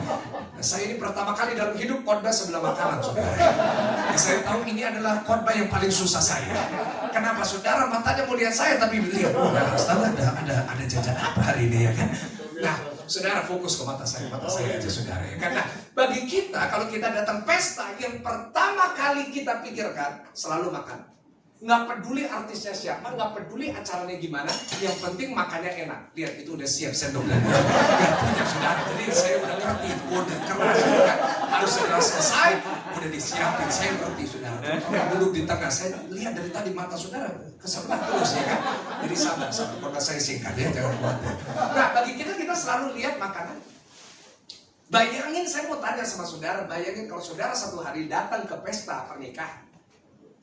Nah, saya ini pertama kali dalam hidup khotbah sebelah makanan, saudara. Saya tahu ini adalah khotbah yang paling susah saya. Kenapa saudara matanya mau lihat saya, tapi lihat, astaga ada jajan apa hari ini, ya kan? Nah, Saudara fokus ke mata saya aja saudara ya. Karena bagi kita kalau kita datang pesta, yang pertama kali kita pikirkan selalu makan. Nggak peduli artisnya siapa, nggak peduli acaranya gimana, yang penting makannya enak. Lihat itu udah siap sendok dan nggak punya saudara. Jadi saya udah ngerti itu kode keras kan? Harus segera selesai, udah disiapin. Saya ngerti saudara. Yang duduk di tengah saya lihat dari tadi mata saudara ke sebelah terus ya kan. Jadi sabar, karena saya singkat ya, jangan khawatir. Nah bagi kita selalu lihat makanan. Bayangin, saya mau tanya sama saudara, bayangin kalau saudara satu hari datang ke pesta pernikahan.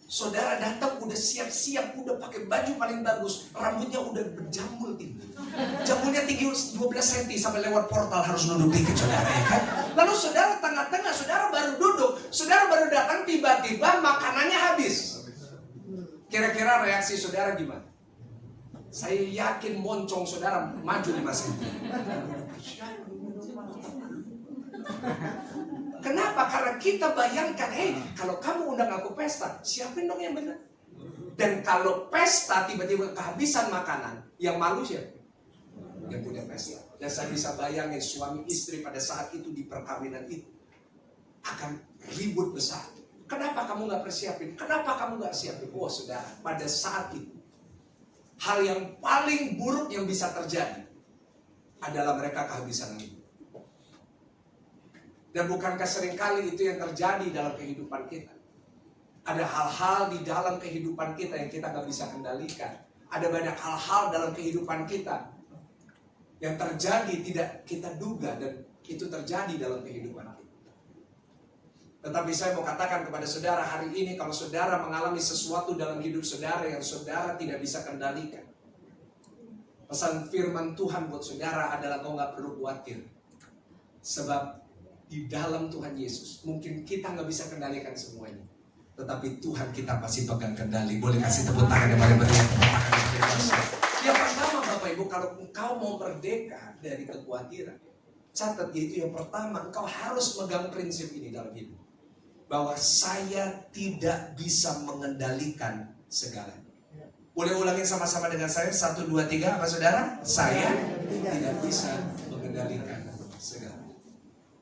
Saudara datang udah siap-siap, udah pakai baju paling bagus, rambutnya udah berjambul tinggi. Jambulnya tinggi 12 cm sampai lewat portal harus nunduk dikit saudara ya kan. Lalu saudara tengah-tengah, saudara baru duduk, saudara baru datang, tiba-tiba makanannya habis. Kira-kira reaksi saudara gimana? Saya yakin moncong saudara maju 5 cm. Kenapa? Karena kita bayangkan, kalau kamu undang aku pesta, siapin dong yang benar. Dan kalau pesta tiba-tiba kehabisan makanan, yang malu siapa? Yang punya pesta. Dan saya bisa bayangin suami istri pada saat itu di perkawinan itu akan ribut besar. Kenapa kamu nggak persiapin? Kenapa kamu nggak siapin? Oh saudara, pada saat itu hal yang paling buruk yang bisa terjadi adalah mereka kehabisan hidup. Dan bukankah seringkali itu yang terjadi dalam kehidupan kita? Ada hal-hal di dalam kehidupan kita yang kita nggak bisa kendalikan. Ada banyak hal-hal dalam kehidupan kita yang terjadi tidak kita duga dan itu terjadi dalam kehidupan kita. Tetapi saya mau katakan kepada saudara hari ini, kalau saudara mengalami sesuatu dalam hidup saudara yang saudara tidak bisa kendalikan, pesan firman Tuhan buat saudara adalah kau nggak perlu khawatir. Sebab di dalam Tuhan Yesus, mungkin kita nggak bisa kendalikan semuanya, tetapi Tuhan kita pasti pegang kendali. Boleh kasih tepuk tangan yang paling meriah, tepuk tangan yang bebas. Yang pertama Bapak Ibu, kalau engkau mau merdeka dari kekhawatiran, catat itu yang pertama, engkau harus megang prinsip ini dalam hidup, bahwa saya tidak bisa mengendalikan segalanya. Boleh ulangin sama-sama dengan saya, 1, 2, 3, apa saudara? Saya tidak bisa mengendalikan segalanya.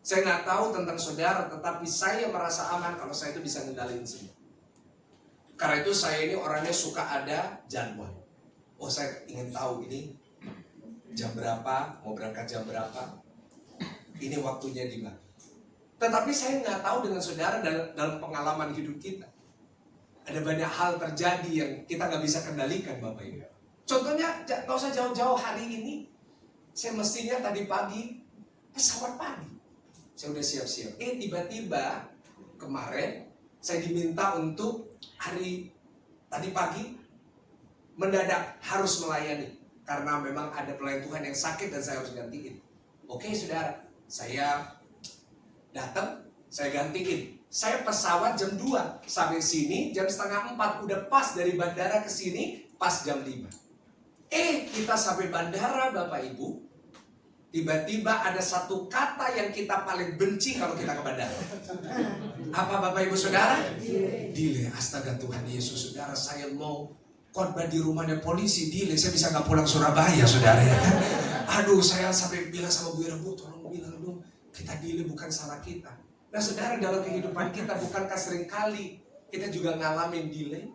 Saya nggak tahu tentang saudara, tetapi saya merasa aman kalau saya itu bisa ngendalin semua. Karena itu saya ini orangnya suka ada jadwal. Oh saya ingin tahu ini jam berapa, mau berangkat jam berapa, ini waktunya di mana. Tetapi saya nggak tahu dengan saudara dalam pengalaman hidup kita. Ada banyak hal terjadi yang kita nggak bisa kendalikan Bapak Ibu. Contohnya nggak usah jauh-jauh hari ini, saya mestinya tadi pagi pesawat pagi. Saya udah siap-siap. Tiba-tiba kemarin saya diminta untuk hari tadi pagi mendadak harus melayani karena memang ada pelayan Tuhan yang sakit dan saya harus gantiin. Oke saudara, saya datang, saya gantiin. Saya pesawat jam 2 sampai sini jam 3:30, udah pas dari bandara ke sini pas jam 5. Kita sampai bandara Bapak Ibu. Tiba-tiba ada satu kata yang kita paling benci kalau kita ke bandara. Apa Bapak Ibu Saudara? Delay. Astaga Tuhan Yesus, saudara, saya mau khotbah di rumahnya polisi, delay. Saya bisa nggak pulang Surabaya, saudara ya kan? Aduh, saya sampai bilang sama Bu Ira, Bu, tolong bilang dong, kita delay bukan salah kita. Nah saudara, dalam kehidupan kita bukankah seringkali kita juga ngalamin delay?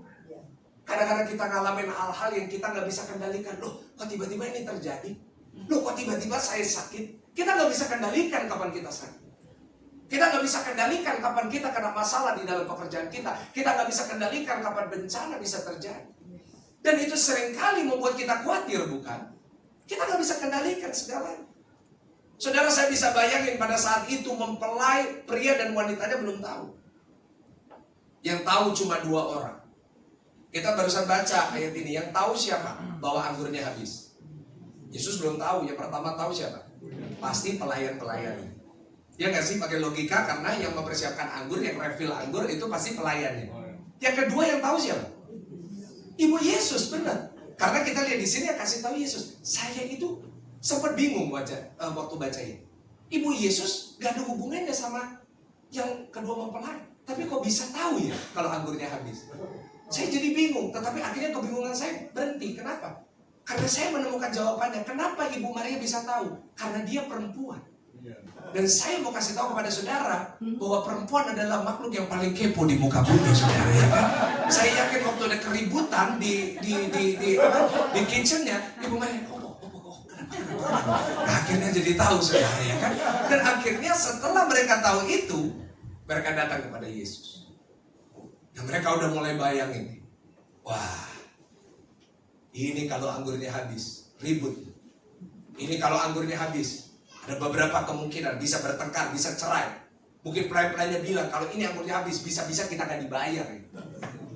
Kadang-kadang kita ngalamin hal-hal yang kita nggak bisa kendalikan. Loh, kok tiba-tiba ini terjadi? Loh kok tiba-tiba saya sakit? Kita nggak bisa kendalikan kapan kita sakit. Kita nggak bisa kendalikan kapan kita kena masalah di dalam pekerjaan kita. Kita nggak bisa kendalikan kapan bencana bisa terjadi. Dan itu seringkali membuat kita khawatir, bukan? Kita nggak bisa kendalikan segalanya. Saudara, saya bisa bayangin pada saat itu mempelai pria dan wanitanya belum tahu. Yang tahu cuma 2 orang. Kita barusan baca ayat ini. Yang tahu siapa? Bahwa anggurnya habis. Yesus belum tahu, yang pertama tahu siapa? Pasti pelayan-pelayan. Ya nggak sih, pakai logika, karena yang mempersiapkan anggur, yang refill anggur itu pasti pelayannya. Yang kedua yang tahu siapa? Ibu Yesus, benar. Karena kita lihat di sini yang kasih tahu Yesus. Saya itu sempat bingung waktu baca ini. Ibu Yesus nggak ada hubungannya sama yang kedua mempelai. Tapi kok bisa tahu ya kalau anggurnya habis? Saya jadi bingung, tetapi akhirnya kebingungan saya berhenti. Kenapa? Karena saya menemukan jawabannya. Kenapa Ibu Maria bisa tahu? Karena dia perempuan. Dan saya mau kasih tahu kepada saudara bahwa perempuan adalah makhluk yang paling kepo di muka bumi, saudara. Ya kan? Saya yakin waktu ada keributan di kitchennya, Ibu Maria, kenapa? Akhirnya jadi tahu, saudara, ya kan? Dan akhirnya setelah mereka tahu itu, mereka datang kepada Yesus. Dan mereka udah mulai bayangin, wah, ini kalau anggurnya habis, ribut. Ini kalau anggurnya habis, ada beberapa kemungkinan bisa bertengkar, bisa cerai. Mungkin pelayan-pelayannya bilang, kalau ini anggurnya habis, bisa-bisa kita akan dibayar.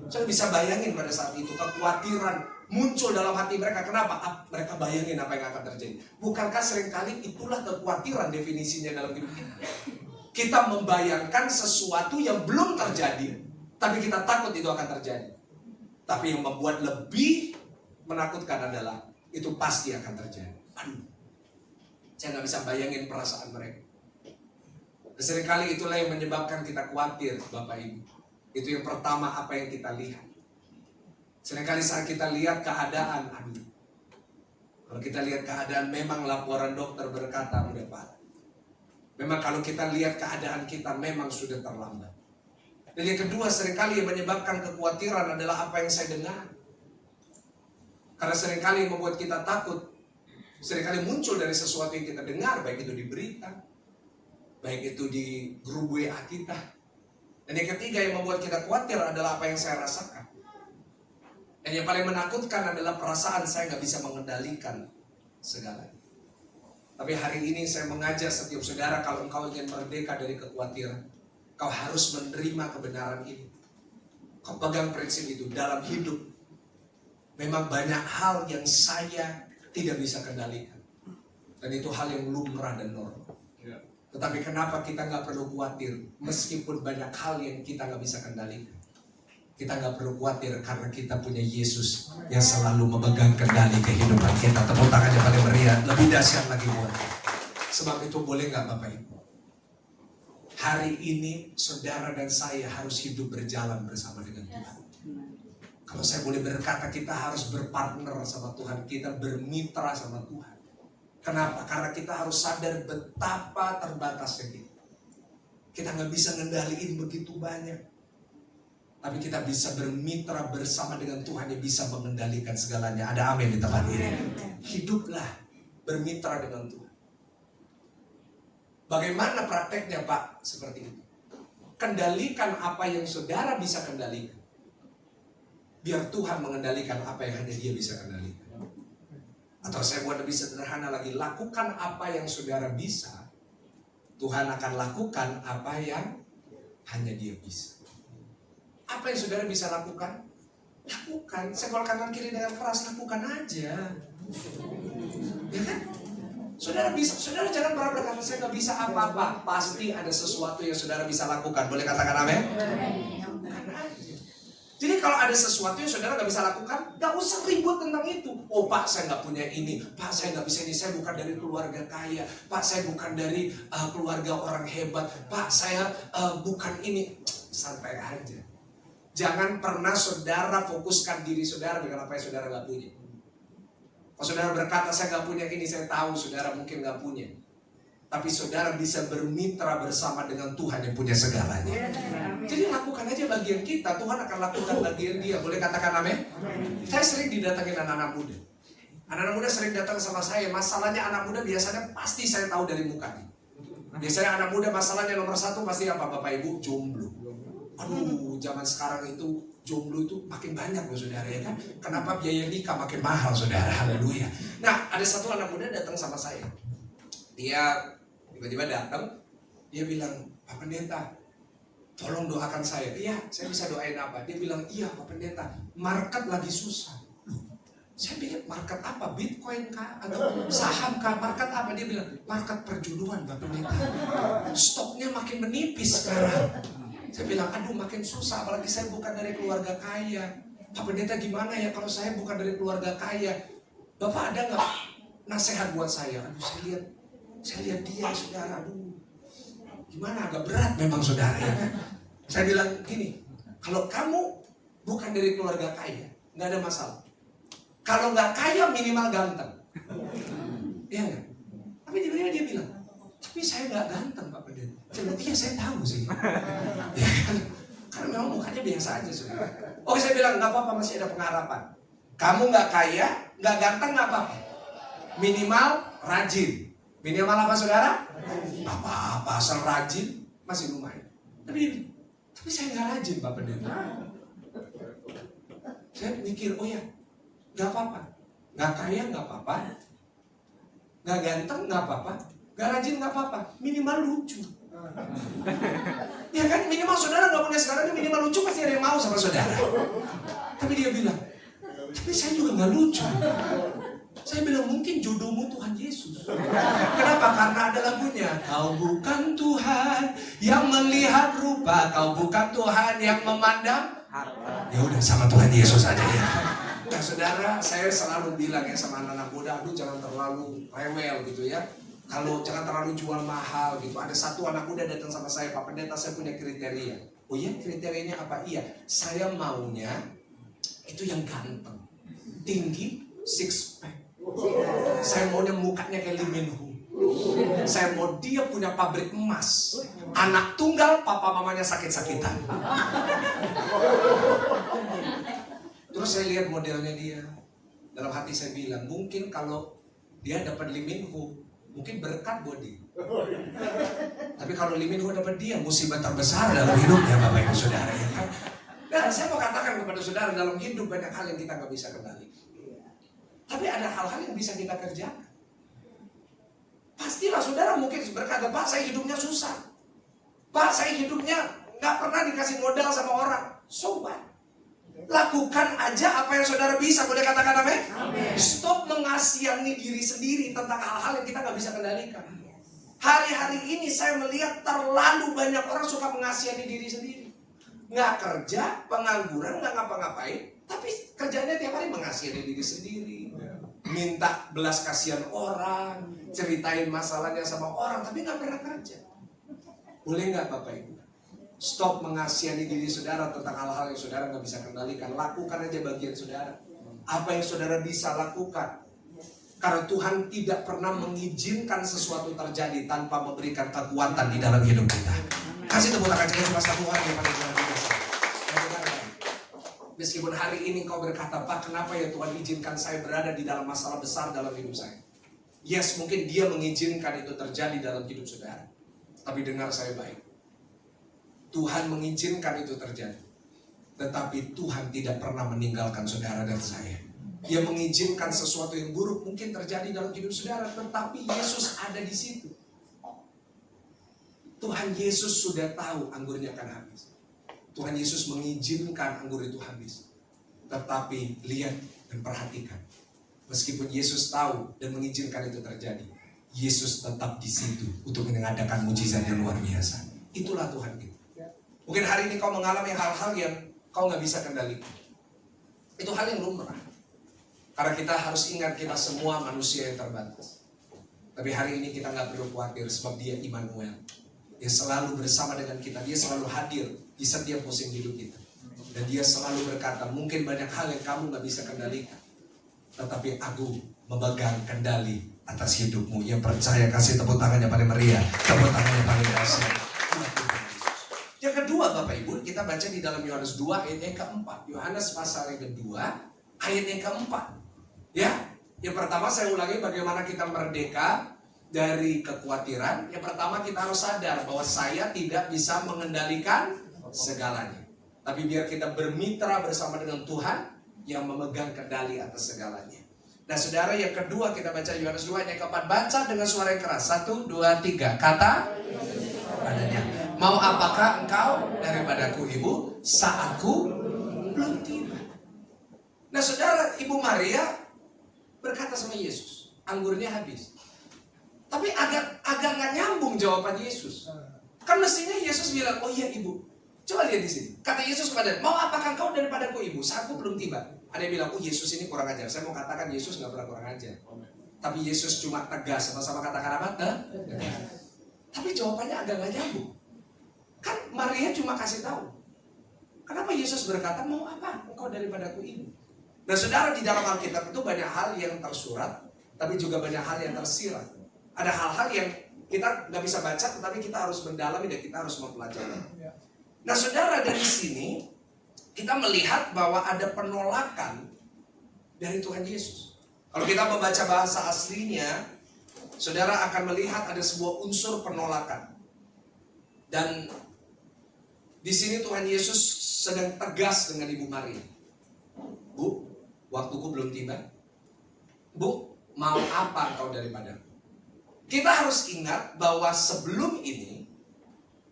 Saya bisa bayangin pada saat itu, kekhawatiran muncul dalam hati mereka. Kenapa? Mereka bayangin apa yang akan terjadi. Bukankah seringkali itulah kekhawatiran definisinya dalam hidup kita? Kita membayangkan sesuatu yang belum terjadi, tapi kita takut itu akan terjadi. Tapi yang membuat lebih menakutkan adalah, itu pasti akan terjadi. Aduh, saya nggak bisa bayangin perasaan mereka. Dan seringkali itulah yang menyebabkan kita khawatir, Bapak Ibu. Itu yang pertama, apa yang kita lihat. Seringkali saat kita lihat keadaan, aduh, kalau kita lihat keadaan, memang laporan dokter berkata udah parah. Memang kalau kita lihat keadaan kita, memang sudah terlambat. Dan yang kedua, seringkali yang menyebabkan kekhawatiran adalah apa yang saya dengar. Karena seringkali yang membuat kita takut, seringkali muncul dari sesuatu yang kita dengar, baik itu di berita, baik itu di grup WA kita. Dan yang ketiga yang membuat kita khawatir adalah apa yang saya rasakan. Dan yang paling menakutkan adalah perasaan saya nggak bisa mengendalikan segalanya. Tapi hari ini saya mengajak setiap saudara, kalau engkau ingin merdeka dari kekhawatiran, kau harus menerima kebenaran ini. Kau pegang prinsip itu dalam hidup. Memang banyak hal yang saya tidak bisa kendalikan. Dan itu hal yang lumrah dan normal. Tetapi kenapa kita nggak perlu khawatir? Meskipun banyak hal yang kita nggak bisa kendalikan. Kita nggak perlu khawatir karena kita punya Yesus yang selalu memegang kendali kehidupan kita. Tepuk tangannya paling meriah. Lebih dahsyat lagi buat. Sebab itu boleh nggak Bapak Ibu? Hari ini saudara dan saya harus hidup berjalan bersama dengan Tuhan. Kalau saya boleh berkata, kita harus berpartner sama Tuhan. Kita bermitra sama Tuhan. Kenapa? Karena kita harus sadar betapa terbatasnya kita. Kita nggak bisa ngendaliin begitu banyak. Tapi kita bisa bermitra bersama dengan Tuhan yang bisa mengendalikan segalanya. Ada amin di tempat ini. Hiduplah bermitra dengan Tuhan. Bagaimana prakteknya Pak? Seperti itu. Kendalikan apa yang saudara bisa kendalikan. Biar Tuhan mengendalikan apa yang hanya Dia bisa kendalikan. Atau saya buat lebih sederhana lagi, lakukan apa yang saudara bisa. Tuhan akan lakukan apa yang hanya Dia bisa. Apa yang saudara bisa lakukan? Lakukan. Senggol kanan kiri dengan keras, lakukan aja. Ya kan? Saudara bisa, saudara jangan pernah berkata saya nggak bisa apa-apa. Pasti ada sesuatu yang saudara bisa lakukan. Boleh katakan amin? Jadi kalau ada sesuatu yang saudara nggak bisa lakukan, nggak usah ribut tentang itu. Oh Pak, saya nggak punya ini. Pak, saya nggak bisa ini. Saya bukan dari keluarga kaya. Pak, saya bukan dari keluarga orang hebat. Pak, saya bukan ini. Santai aja. Jangan pernah saudara fokuskan diri saudara dengan apa yang saudara nggak punya. Kalau saudara berkata saya nggak punya ini, saya tahu saudara mungkin nggak punya. Tapi saudara bisa bermitra bersama dengan Tuhan yang punya segalanya. Jadi lakukan aja bagian kita, Tuhan akan lakukan bagian Dia. Boleh katakan amin? Saya sering didatangin anak-anak muda. Anak-anak muda sering datang sama saya. Masalahnya anak muda biasanya pasti saya tahu dari mukanya. Biasanya anak muda masalahnya nomor satu pasti apa Bapak Ibu? Jomblo. Aduh, zaman sekarang itu jomblo itu makin banyak loh saudara ya kan. Kenapa biaya nikah makin mahal saudara? Haleluya. Nah, ada satu anak muda datang sama saya. Dia tiba-tiba datang, dia bilang, Pak Pendeta, tolong doakan saya. Iya, saya bisa doain apa? Dia bilang, iya Pak Pendeta, market lagi susah. Saya pikir market apa? Bitcoin kah? Atau saham kah? Market apa? Dia bilang, market perjuduan Pak Pendeta. Stoknya makin menipis sekarang. Saya bilang, aduh makin susah, apalagi saya bukan dari keluarga kaya. Pak Pendeta gimana ya kalau saya bukan dari keluarga kaya? Bapak ada nggak nasihat buat saya? Aduh saya lihat dia saudara, aduh gimana, agak berat memang saudara ya kan. Saya bilang gini, kalau kamu bukan dari keluarga kaya, nggak ada masalah. Kalau nggak kaya minimal ganteng. Iya nggak? Tapi tiba-tiba dia bilang, tapi saya nggak ganteng Pak Pendeta. Iya saya tahu sih. Ya kan? Karena memang mukanya biasa aja saudara. Oke saya bilang nggak apa-apa, masih ada pengharapan. Kamu nggak kaya, nggak ganteng nggak apa-apa. Minimal rajin. Minimal apa saudara? Apa-apa asal rajin masih lumayan. Tapi saya nggak rajin Pak Pendeta. Saya mikir, oh ya, nggak apa-apa. Nggak kaya nggak apa-apa. Nggak ganteng nggak apa-apa. Nggak rajin nggak apa-apa. Minimal lucu. Ya kan minimal saudara nggak punya sekarang, minimal lucu pasti ada yang mau sama saudara. Tapi dia bilang, tapi saya juga nggak lucu. Saya bilang mungkin jodohmu Tuhan Yesus. Kenapa? Karena ada lagunya. Kau bukan Tuhan yang melihat rupa, kau bukan Tuhan yang memandang. Ya udah sama Tuhan Yesus aja ya. Nah saudara, saya selalu bilang ya sama anak-anak muda, aduh jangan terlalu rewel gitu ya. Kalau jangan terlalu jual mahal gitu. Ada satu anak muda datang sama saya, Pak Pendeta saya punya kriteria. Oh iya, kriterianya apa? Iya, saya maunya itu yang ganteng, tinggi, six pack. Saya maunya mukanya kayak Lee Min Ho. Saya mau dia punya pabrik emas. Anak tunggal, papa mamanya sakit-sakitan. Terus saya lihat modelnya dia. Dalam hati saya bilang, mungkin kalau dia dapat Lee Min Ho, mungkin berkat buat dia. Tapi kalau Lee Min Ho dapat dia, musibah terbesar dalam hidupnya Bapak Ibu Saudara ya kan. Dan saya mau katakan kepada saudara, dalam hidup banyak hal yang kita nggak bisa kendali. Tapi ada hal-hal yang bisa kita kerjakan. Pastilah saudara mungkin berkata, Pak saya hidupnya susah. Pak saya hidupnya nggak pernah dikasih modal sama orang. So what? Lakukan aja apa yang saudara bisa. Boleh katakan amin? Stop mengasihani diri sendiri tentang hal-hal yang kita nggak bisa kendalikan. Hari-hari ini saya melihat terlalu banyak orang suka mengasihani diri sendiri. Nggak kerja, pengangguran, nggak ngapa-ngapain. Tapi kerjanya tiap hari mengasihani diri sendiri. Minta belas kasihan orang, ceritain masalahnya sama orang, tapi nggak pernah kerja. Boleh nggak Bapak Ibu? Stop mengasihani diri saudara tentang hal-hal yang saudara nggak bisa kendalikan. Lakukan aja bagian saudara. Apa yang saudara bisa lakukan. Karena Tuhan tidak pernah mengizinkan sesuatu terjadi tanpa memberikan kekuatan di dalam hidup kita. Kasih tepuk tangan cuma satu orang yang paling luar biasa. Meskipun hari ini kau berkata, Pak kenapa ya Tuhan izinkan saya berada di dalam masalah besar dalam hidup saya. Yes, mungkin dia mengizinkan itu terjadi dalam hidup saudara. Tapi dengar saya baik. Tuhan mengizinkan itu terjadi. Tetapi Tuhan tidak pernah meninggalkan saudara dan saya. Dia mengizinkan sesuatu yang buruk mungkin terjadi dalam hidup saudara. Tetapi Yesus ada di situ. Tuhan Yesus sudah tahu anggurnya akan habis. Tuhan Yesus mengizinkan anggur itu habis. Tetapi lihat dan perhatikan. Meskipun Yesus tahu dan mengizinkan itu terjadi, Yesus tetap di situ untuk mengadakan mujizat yang luar biasa. Itulah Tuhan kita. Mungkin hari ini kau mengalami hal-hal yang kau nggak bisa kendalikan. Itu hal yang lumrah. Karena kita harus ingat kita semua manusia yang terbatas. Tapi hari ini kita nggak perlu khawatir sebab Dia Immanuel. Dia selalu bersama dengan kita. Dia selalu hadir di setiap musim hidup kita. Dan Dia selalu berkata, mungkin banyak hal yang kamu gak bisa kendalikan, tetapi aku memegang kendali atas hidupmu. Yang percaya kasih tepuk tangannya paling meriah. Tepuk tangannya paling dahsyat. Yang kedua Bapak Ibu, kita baca di dalam Yohanes 2 ayat yang keempat. Yohanes pasal yang kedua ayat yang keempat. Ya, yang pertama saya ulangi bagaimana kita merdeka dari kekhawatiran. Yang pertama kita harus sadar bahwa saya tidak bisa mengendalikan segalanya. Tapi biar kita bermitra bersama dengan Tuhan yang memegang kendali atas segalanya. Nah saudara, yang kedua kita baca Yohanes 2 yang keempat. Baca dengan suara yang keras. 1, 2, 3. Kata padanya, mau apakah engkau daripadaku ibu, saatku belum tiba. Nah saudara, Ibu Maria berkata sama Yesus, anggurnya habis. Tapi agak nggak nyambung jawaban Yesus. Kan mestinya Yesus bilang, oh iya ibu. Coba lihat di sini. Kata Yesus kepada, mau apakah kau daripadaku ibu? Saatku belum tiba. Ada yang bilang, oh Yesus ini kurang ajar. Saya mau katakan Yesus nggak pernah kurang ajar. Tapi Yesus cuma tegas. Sama-sama katakan apa? Tegas. Tapi jawabannya agak nggak nyambung. Kan Maria cuma kasih tahu. Kenapa Yesus berkata, mau apa engkau daripadaku ibu? Nah saudara, di dalam Alkitab itu banyak hal yang tersurat, tapi juga banyak hal yang tersirat. Ada hal-hal yang kita nggak bisa baca, tetapi kita harus mendalami dan kita harus mempelajari. Nah saudara, dari sini kita melihat bahwa ada penolakan dari Tuhan Yesus. Kalau kita membaca bahasa aslinya, saudara akan melihat ada sebuah unsur penolakan. Dan di sini Tuhan Yesus sedang tegas dengan Ibu Maria. Bu, waktuku belum tiba. Bu, mau apa engkau daripadaku? Kita harus ingat bahwa sebelum ini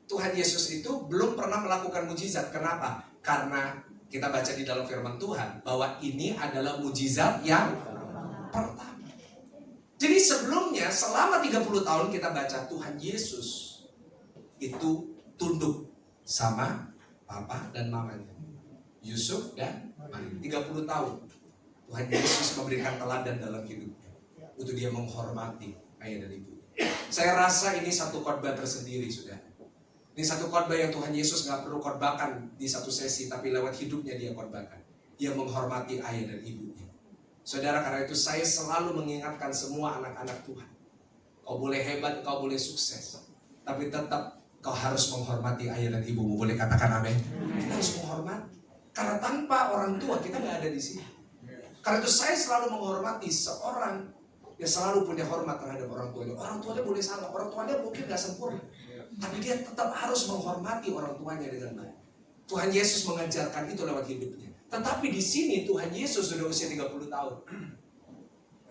Tuhan Yesus itu belum pernah melakukan mujizat. Kenapa? Karena kita baca di dalam firman Tuhan bahwa ini adalah mujizat yang pertama. Jadi sebelumnya selama 30 tahun kita baca Tuhan Yesus itu tunduk sama papa dan mamanya, Yusuf dan Maria. 30 tahun Tuhan Yesus memberikan teladan dalam hidupnya untuk dia menghormati ayah dan ibu. Saya rasa ini satu khotbah tersendiri, sudah. Ini satu khotbah yang Tuhan Yesus gak perlu khotbahkan di satu sesi, tapi lewat hidupnya dia khotbahkan. Dia menghormati ayah dan ibunya. Saudara, karena itu saya selalu mengingatkan semua anak-anak Tuhan. Kau boleh hebat, kau boleh sukses, tapi tetap kau harus menghormati ayah dan ibumu. Boleh katakan amin? Kita harus menghormati. Karena tanpa orang tua kita gak ada di sini. Karena itu saya selalu menghormati seorang yang selalu punya hormat terhadap orang tuanya. Orang tuanya boleh salah, orang tuanya mungkin gak sempurna, tapi dia tetap harus menghormati orang tuanya dengan baik. Tuhan Yesus mengajarkan itu lewat hidupnya. Tetapi di sini Tuhan Yesus sudah usia 30 tahun.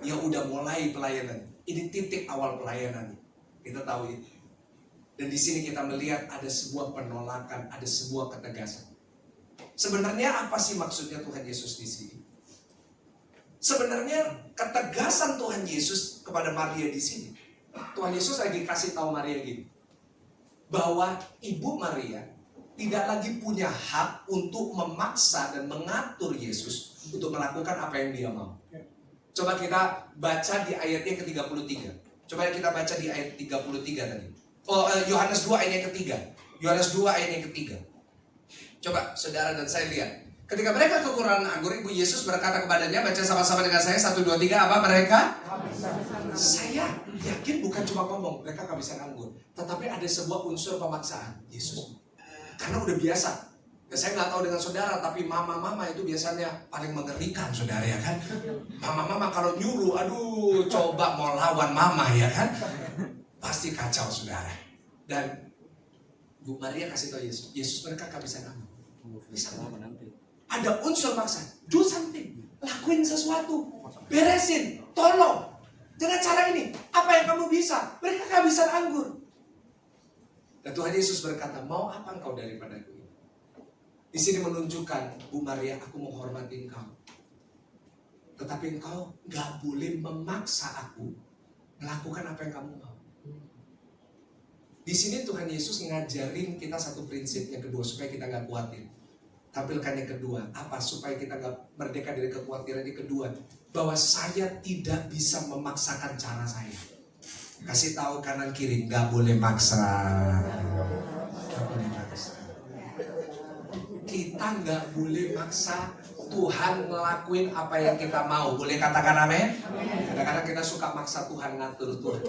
Dia udah mulai pelayanan. Ini titik awal pelayanan. Kita tahu itu. Dan di sini kita melihat ada sebuah penolakan, ada sebuah ketegasan. Sebenarnya apa sih maksudnya Tuhan Yesus di sini? Sebenarnya ketegasan Tuhan Yesus kepada Maria di sini. Tuhan Yesus lagi kasih tahu Maria gini, bahwa Ibu Maria tidak lagi punya hak untuk memaksa dan mengatur Yesus untuk melakukan apa yang dia mau. Coba kita baca di ayatnya ke-33. Coba kita baca di ayat 33 tadi. Yohanes 2 ayat yang ketiga. Yohanes 2 ayat yang ketiga. Coba saudara dan saya lihat. Ketika mereka kekurangan anggur, Ibu Yesus berkata kepadanya, baca sama-sama dengan saya, 1, 2, 3, apa mereka? Saya yakin bukan cuma ngomong, mereka kehabisan anggur. Tetapi ada sebuah unsur pemaksaan Yesus. Karena udah biasa. Ya, saya nggak tahu dengan saudara, tapi mama-mama itu biasanya paling mengerikan, saudara, ya kan? Mama-mama kalau nyuruh, aduh, coba mau lawan mama, ya kan? Pasti kacau, saudara. Dan Bu Maria kasih tahu Yesus, Yesus mereka kehabisan anggur. Bisa ada unsur maksa, do something, lakuin sesuatu, beresin, tolong. Dengan cara ini, apa yang kamu bisa? Mereka kehabisan anggur. Dan Tuhan Yesus berkata, mau apa engkau daripadaku ini? Di sini menunjukkan, Bu Maria, aku menghormati engkau. Tetapi engkau gak boleh memaksa aku melakukan apa yang kamu mau. Di sini Tuhan Yesus ngajarin kita satu prinsip yang kedua, supaya kita gak khawatir. Tampilkan yang kedua, apa? Supaya kita gak merdeka dari kekhawatiran. Yang kedua, bahwa saya tidak bisa memaksakan cara saya. Kasih tahu kanan kiri, gak boleh maksa. Gak boleh maksa. Kita gak boleh maksa Tuhan ngelakuin apa yang kita mau. Boleh katakan amin? Kadang-kadang kita suka maksa Tuhan ngatur Tuhan.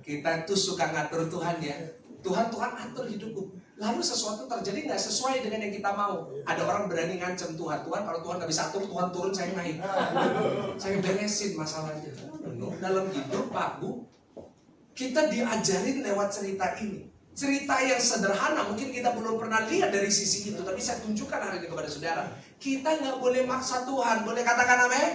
Kita tuh suka ngatur Tuhan, ya. Tuhan atur hidupku. Lalu sesuatu terjadi gak sesuai dengan yang kita mau. Ada orang berani ngancem Tuhan. Tuhan, kalau Tuhan gak bisa atur, Tuhan turun, saya naik. Saya beresin masalahnya. Dalam hidup, Pak, Bu, kita diajarin lewat cerita ini. Cerita yang sederhana, mungkin kita belum pernah lihat dari sisi itu. Tapi saya tunjukkan hari ini kepada saudara. Kita gak boleh maksa Tuhan. Boleh katakan amin?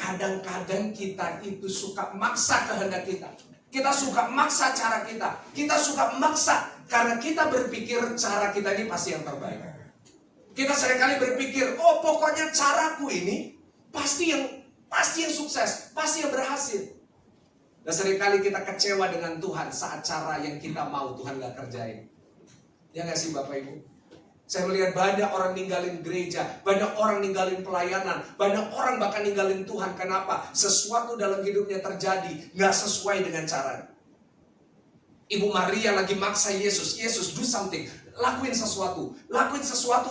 Kadang-kadang kita itu suka maksa kehendak kita. Kita suka maksa cara kita. Kita suka maksa karena kita berpikir cara kita ini pasti yang terbaik. Kita seringkali berpikir, oh pokoknya caraku ini pasti yang sukses, pasti yang berhasil. Dan seringkali kita kecewa dengan Tuhan saat cara yang kita mau Tuhan gak kerjain. Ya gak sih Bapak Ibu? Saya melihat banyak orang ninggalin gereja, banyak orang ninggalin pelayanan, banyak orang bahkan ninggalin Tuhan. Kenapa? Sesuatu dalam hidupnya terjadi gak sesuai dengan caranya. Ibu Maria lagi maksa Yesus, Yesus do something, lakuin sesuatu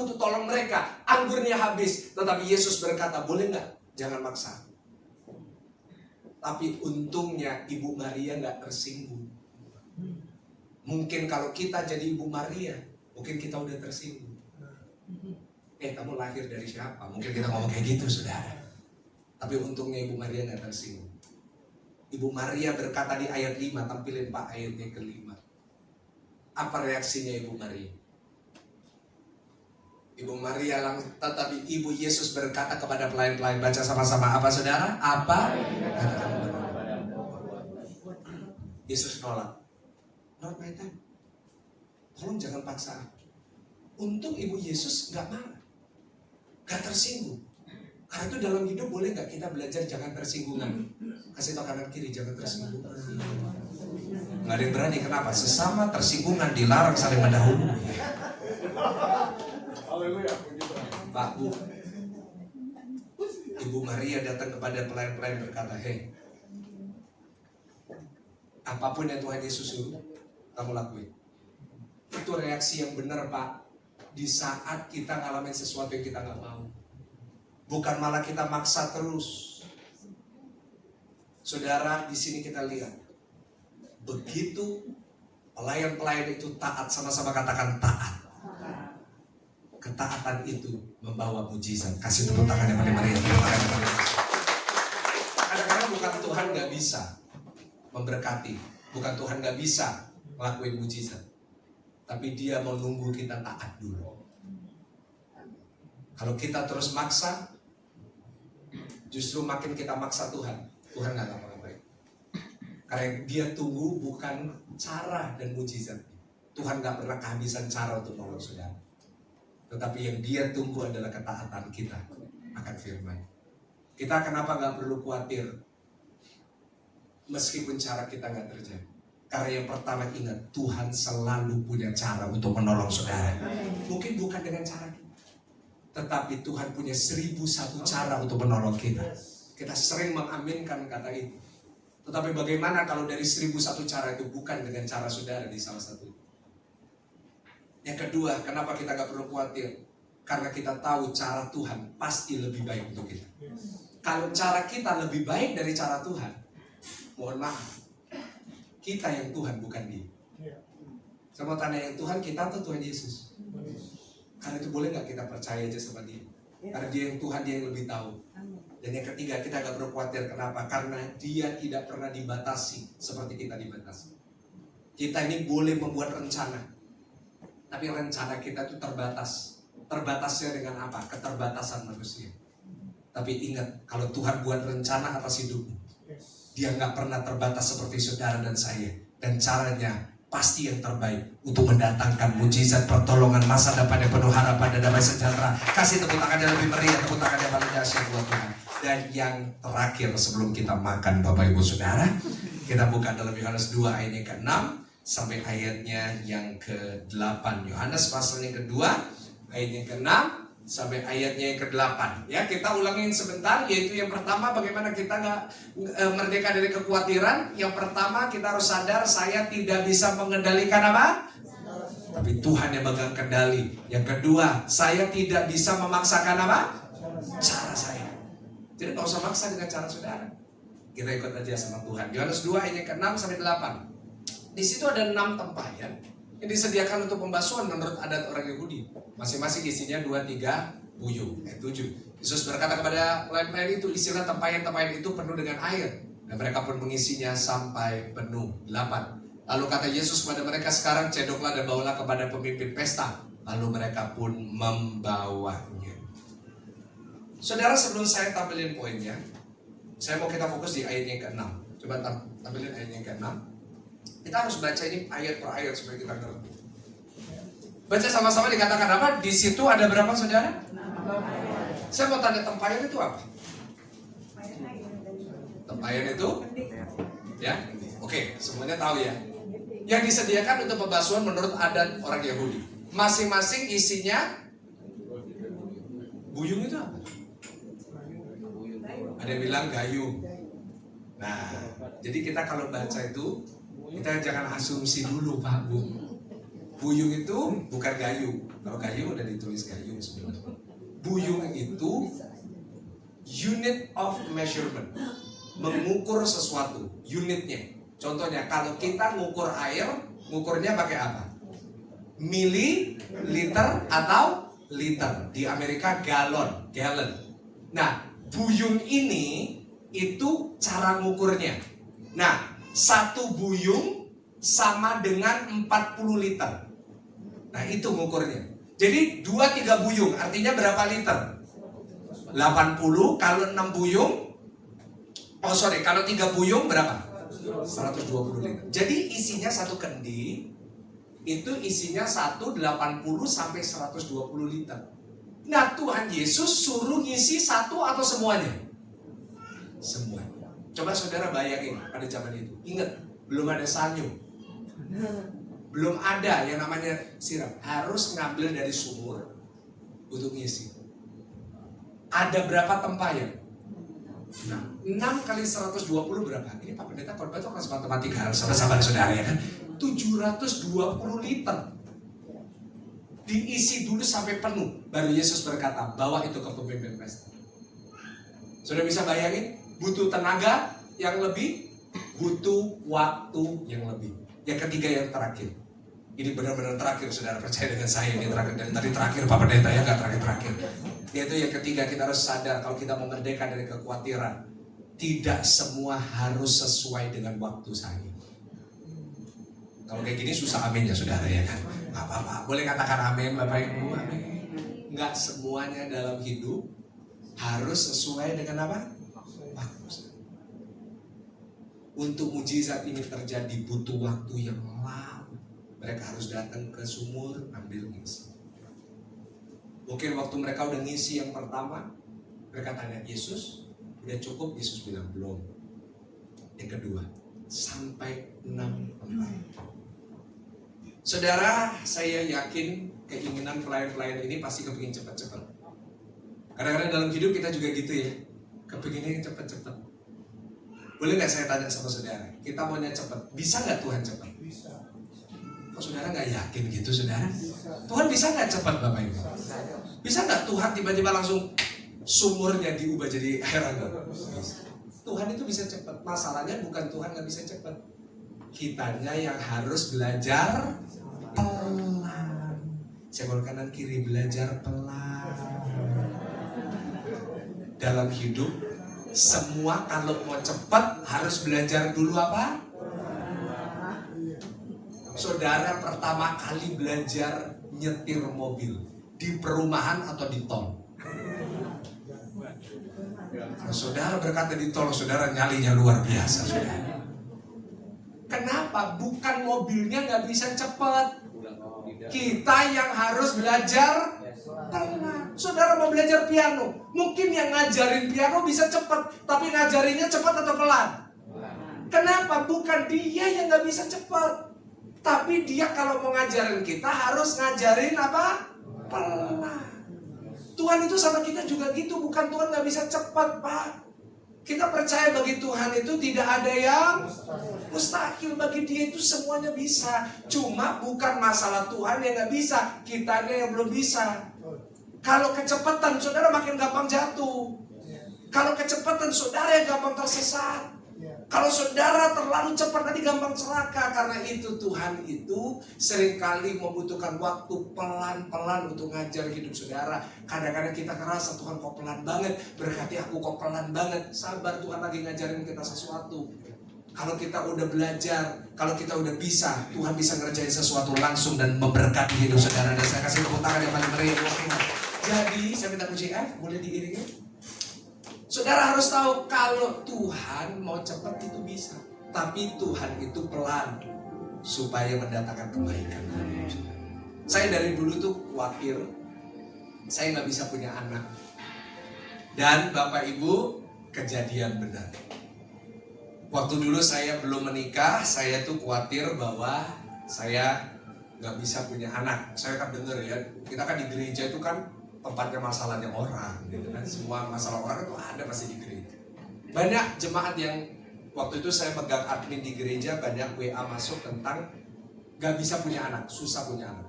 untuk tolong mereka, anggurnya habis. Tetapi Yesus berkata, boleh nggak? Jangan maksa. Tapi untungnya Ibu Maria nggak tersinggung. Mungkin kalau kita jadi Ibu Maria, mungkin kita udah tersinggung. Kamu lahir dari siapa? Mungkin kita ngomong kayak gitu, saudara. Tapi untungnya Ibu Maria nggak tersinggung. Ibu Maria berkata di ayat 5, tampilin Pak ayatnya ke-5. Apa reaksinya Ibu Maria? Ibu Maria tetapi Ibu Yesus berkata kepada pelayan-pelayan, baca sama-sama, apa saudara? Apa? Yesus nolak. Not my time. Tolong jangan paksa. Untung Ibu Yesus nggak marah, nggak tersinggung. Karena itu dalam hidup boleh nggak kita belajar jangan tersinggungan? Kasih tau kanan kiri, jangan tersinggung. Nggak ada yang berani, kenapa? Sesama tersinggungan dilarang saling mendahului. Pak Bu, Ibu Maria datang kepada pelayan-pelayan berkata, hei, apapun yang Tuhan Yesus suruh, kamu lakuin. Itu reaksi yang benar Pak. Di saat kita ngalamin sesuatu yang kita nggak mau. Bukan malah kita maksa terus. Saudara, di sini kita lihat. Begitu pelayan-pelayan itu taat, sama-sama katakan taat. Ketaatan itu membawa mujizat. Kasih tepuk tangan yang paling meriah. Kadang-kadang bukan Tuhan nggak bisa memberkati, bukan Tuhan nggak bisa ngelakuin mujizat, tapi Dia mau nunggu kita taat dulu. Kalau kita terus maksa, justru makin kita maksa Tuhan nggak ngapa-ngapain. Karena Dia tunggu bukan cara dan mujizat. Tuhan nggak pernah kehabisan cara untuk nolong saudara. Tetapi yang Dia tunggu adalah ketaatan kita akan firman. Kita kenapa nggak perlu khawatir meskipun cara kita nggak terjadi? Karena yang pertama ingat, Tuhan selalu punya cara untuk menolong saudara. Mungkin bukan dengan cara kita, tetapi Tuhan punya 1001 cara untuk menolong kita. Kita sering mengaminkan kata itu. Tetapi bagaimana kalau dari 1001 cara itu bukan dengan cara saudara di salah satu? Yang kedua, kenapa kita gak perlu khawatir? Karena kita tahu cara Tuhan pasti lebih baik untuk kita. Kalau cara kita lebih baik dari cara Tuhan, mohon maaf, kita yang Tuhan bukan Dia. Saya mau tanya, yang Tuhan kita atau Tuhan Yesus? Karena itu boleh gak kita percaya aja sama Dia? Karena Dia yang Tuhan, Dia yang lebih tahu. Dan yang ketiga, kita gak perlu khawatir. Kenapa? Karena Dia tidak pernah dibatasi seperti kita dibatasi. Kita ini boleh membuat rencana, tapi rencana kita itu terbatas. Terbatasnya dengan apa? Keterbatasan manusia. Tapi ingat, kalau Tuhan buat rencana atas hidupmu, Dia nggak pernah terbatas seperti saudara dan saya. Dan caranya pasti yang terbaik untuk mendatangkan mujizat pertolongan masa depan yang penuh harapan dan damai sejahtera. Kasih tepuk tangan yang lebih meriah, tepuk tangan yang paling dahsyat buat Tuhan. Dan yang terakhir sebelum kita makan Bapak Ibu Saudara, kita buka dalam Yohanes 2 ayatnya ke-6 sampai ayatnya yang ke-8. Yohanes pasalnya kedua, ayatnya ke-6 sampai ayatnya yang ke-8. Ya, kita ulangin sebentar, yaitu yang pertama, bagaimana kita nggak merdeka dari kekhawatiran. Yang pertama, kita harus sadar saya tidak bisa mengendalikan apa? Tapi Tuhan yang megang kendali. Yang kedua, saya tidak bisa memaksakan apa? Cara saya. Jadi nggak usah maksa dengan cara saudara. Kita ikut aja sama Tuhan. Yohanes 2 ayatnya ke-6 sampai 8. Di situ ada 6 tempayan yang disediakan untuk pembasuhan menurut adat orang Yahudi. Masing-masing isinya 2-3 buyung. 7. Yesus berkata kepada pelayan-pelayan itu, isilah tempayan-tempayan itu penuh dengan air. Dan mereka pun mengisinya sampai penuh. 8. Lalu kata Yesus kepada mereka, sekarang cedoklah dan bawalah kepada pemimpin pesta. Lalu mereka pun membawanya. Saudara, sebelum saya tampilin poinnya, saya mau kita fokus di ayatnya ke-6. Coba tampilin ayatnya ke-6. Kita harus baca ini ayat per ayat supaya kita ngerti. Baca sama-sama, dikatakan apa? Di situ ada berapa saudara? Saya mau tanya, tempayan itu apa? Tempayan itu? Ya, oke, semuanya tahu ya. Yang disediakan untuk pembasuhan menurut adat orang Yahudi. Masing-masing isinya buyung itu apa? Ada yang bilang gayung. Nah, jadi kita kalau baca itu Kita jangan asumsi dulu Pak Bu. Buyung itu bukan gayung. Kalau gayung udah ditulis gayung sebenarnya. Buyung itu unit of measurement, mengukur sesuatu, unitnya. Contohnya kalau kita ngukur air, ngukurnya pakai apa? Mili, liter atau liter. Di Amerika gallon. Nah, buyung ini itu cara ngukurnya. Nah, satu buyung sama dengan 40 liter. Nah, itu ngukurnya. Jadi 2-3 buyung artinya berapa liter? 80. Kalau 6 buyung, kalau 3 buyung berapa? 120 liter. Jadi isinya satu kendi itu isinya 180 sampai 120 liter. Nah, Tuhan Yesus suruh ngisi satu atau semuanya? Semuanya. Coba saudara bayangin pada zaman itu. Ingat, belum ada sanyo. Belum ada yang namanya siram. Harus ngambil dari sumur untuk ngisi. Ada berapa tempayan? Nah, 6 kali 120 berapa? Ini Pak Pendeta korban itu kelas matematika, sahabat-sahabat saudara ya kan? 720 liter. Diisi dulu sampai penuh. Baru Yesus berkata, bawa itu ke pemimpin pesta. Sudah bisa bayangin? Butuh tenaga yang lebih, butuh waktu yang lebih. Yang ketiga yang terakhir. Ini benar-benar terakhir, saudara percaya dengan saya. Ini terakhir, dari tadi terakhir Pak Pendeta ya, nggak terakhir-terakhir. Yaitu yang ketiga, kita harus sadar kalau kita mau merdeka dari kekhawatiran. Tidak semua harus sesuai dengan waktu saya. Kalau kayak gini susah amin ya saudara ya kan. Gak apa-apa, boleh katakan amin Bapak Ibu. Amin. Nggak semuanya dalam hidup harus sesuai dengan apa? Waktu. Untuk mujizat ini terjadi butuh waktu yang lama. Mereka harus datang ke sumur ambil ngisi. Mungkin waktu mereka udah ngisi yang pertama, mereka tanya Yesus, udah cukup? Yesus bilang belum. Yang kedua, sampai 6 tempat. Saudara, saya yakin keinginan pelayan-pelayan ini pasti kepingin cepat-cepat. Kadang-kadang dalam hidup kita juga gitu ya, kepinginnya cepat-cepat. Boleh nggak saya tanya sama saudara, kita maunya cepat, bisa nggak Tuhan cepat? Bisa. Kok saudara nggak yakin gitu saudara? Bisa. Tuhan bisa nggak cepat Bapak Ibu? Bisa nggak Tuhan tiba-tiba langsung sumurnya diubah jadi air anggur? Bisa. Tuhan itu bisa cepat. Masalahnya bukan Tuhan nggak bisa cepat. Kitanya yang harus belajar pelan. Senggol kanan kiri, belajar pelan. Dalam hidup semua kalau mau cepat harus belajar dulu apa? Saudara pertama kali belajar nyetir mobil di perumahan atau di tol? Kalau saudara berkata di tol, saudara nyalinya luar biasa saudara. Kenapa? Bukan mobilnya nggak bisa cepat. Kita yang harus belajar pelan. Saudara mau belajar piano, mungkin yang ngajarin piano bisa cepat, tapi ngajarinnya cepat atau pelan? Kenapa? Bukan dia yang nggak bisa cepat, tapi dia kalau mau ngajarin kita harus ngajarin apa? Pelan. Tuhan itu sama kita juga gitu, bukan Tuhan nggak bisa cepat Pak. Kita percaya bagi Tuhan itu tidak ada yang mustahil. Bagi dia itu semuanya bisa. Cuma bukan masalah Tuhan yang nggak bisa, kitanya yang belum bisa. Kalau kecepatan saudara makin gampang jatuh. Kalau kecepatan saudara yang gampang tersesat. Kalau saudara terlalu cepat nanti gampang celaka. Karena itu Tuhan itu seringkali membutuhkan waktu pelan-pelan untuk ngajar hidup saudara. Kadang-kadang kita ngerasa Tuhan kok pelan banget, berkati aku kok pelan banget. Sabar, Tuhan lagi ngajarin kita sesuatu. Kalau kita udah belajar, kalau kita udah bisa, Tuhan bisa ngerjain sesuatu langsung dan memberkati hidup saudara. Dan saya kasih tepuk tangan yang paling meriah. Jadi saya minta puji F, boleh diiringi? Saudara harus tahu kalau Tuhan mau cepat itu bisa, tapi Tuhan itu pelan supaya mendatangkan kebaikan. Saya dari dulu tuh khawatir saya nggak bisa punya anak, dan Bapak Ibu kejadian benar. Waktu dulu saya belum menikah, saya tuh khawatir bahwa saya nggak bisa punya anak. Saya kan dengar ya, kita kan di gereja itu kan tempatnya masalahnya orang, gitu kan. Semua masalah orang itu ada masih di gereja. Banyak jemaat yang waktu itu saya pegang admin di gereja, banyak WA masuk tentang gak bisa punya anak, susah punya anak.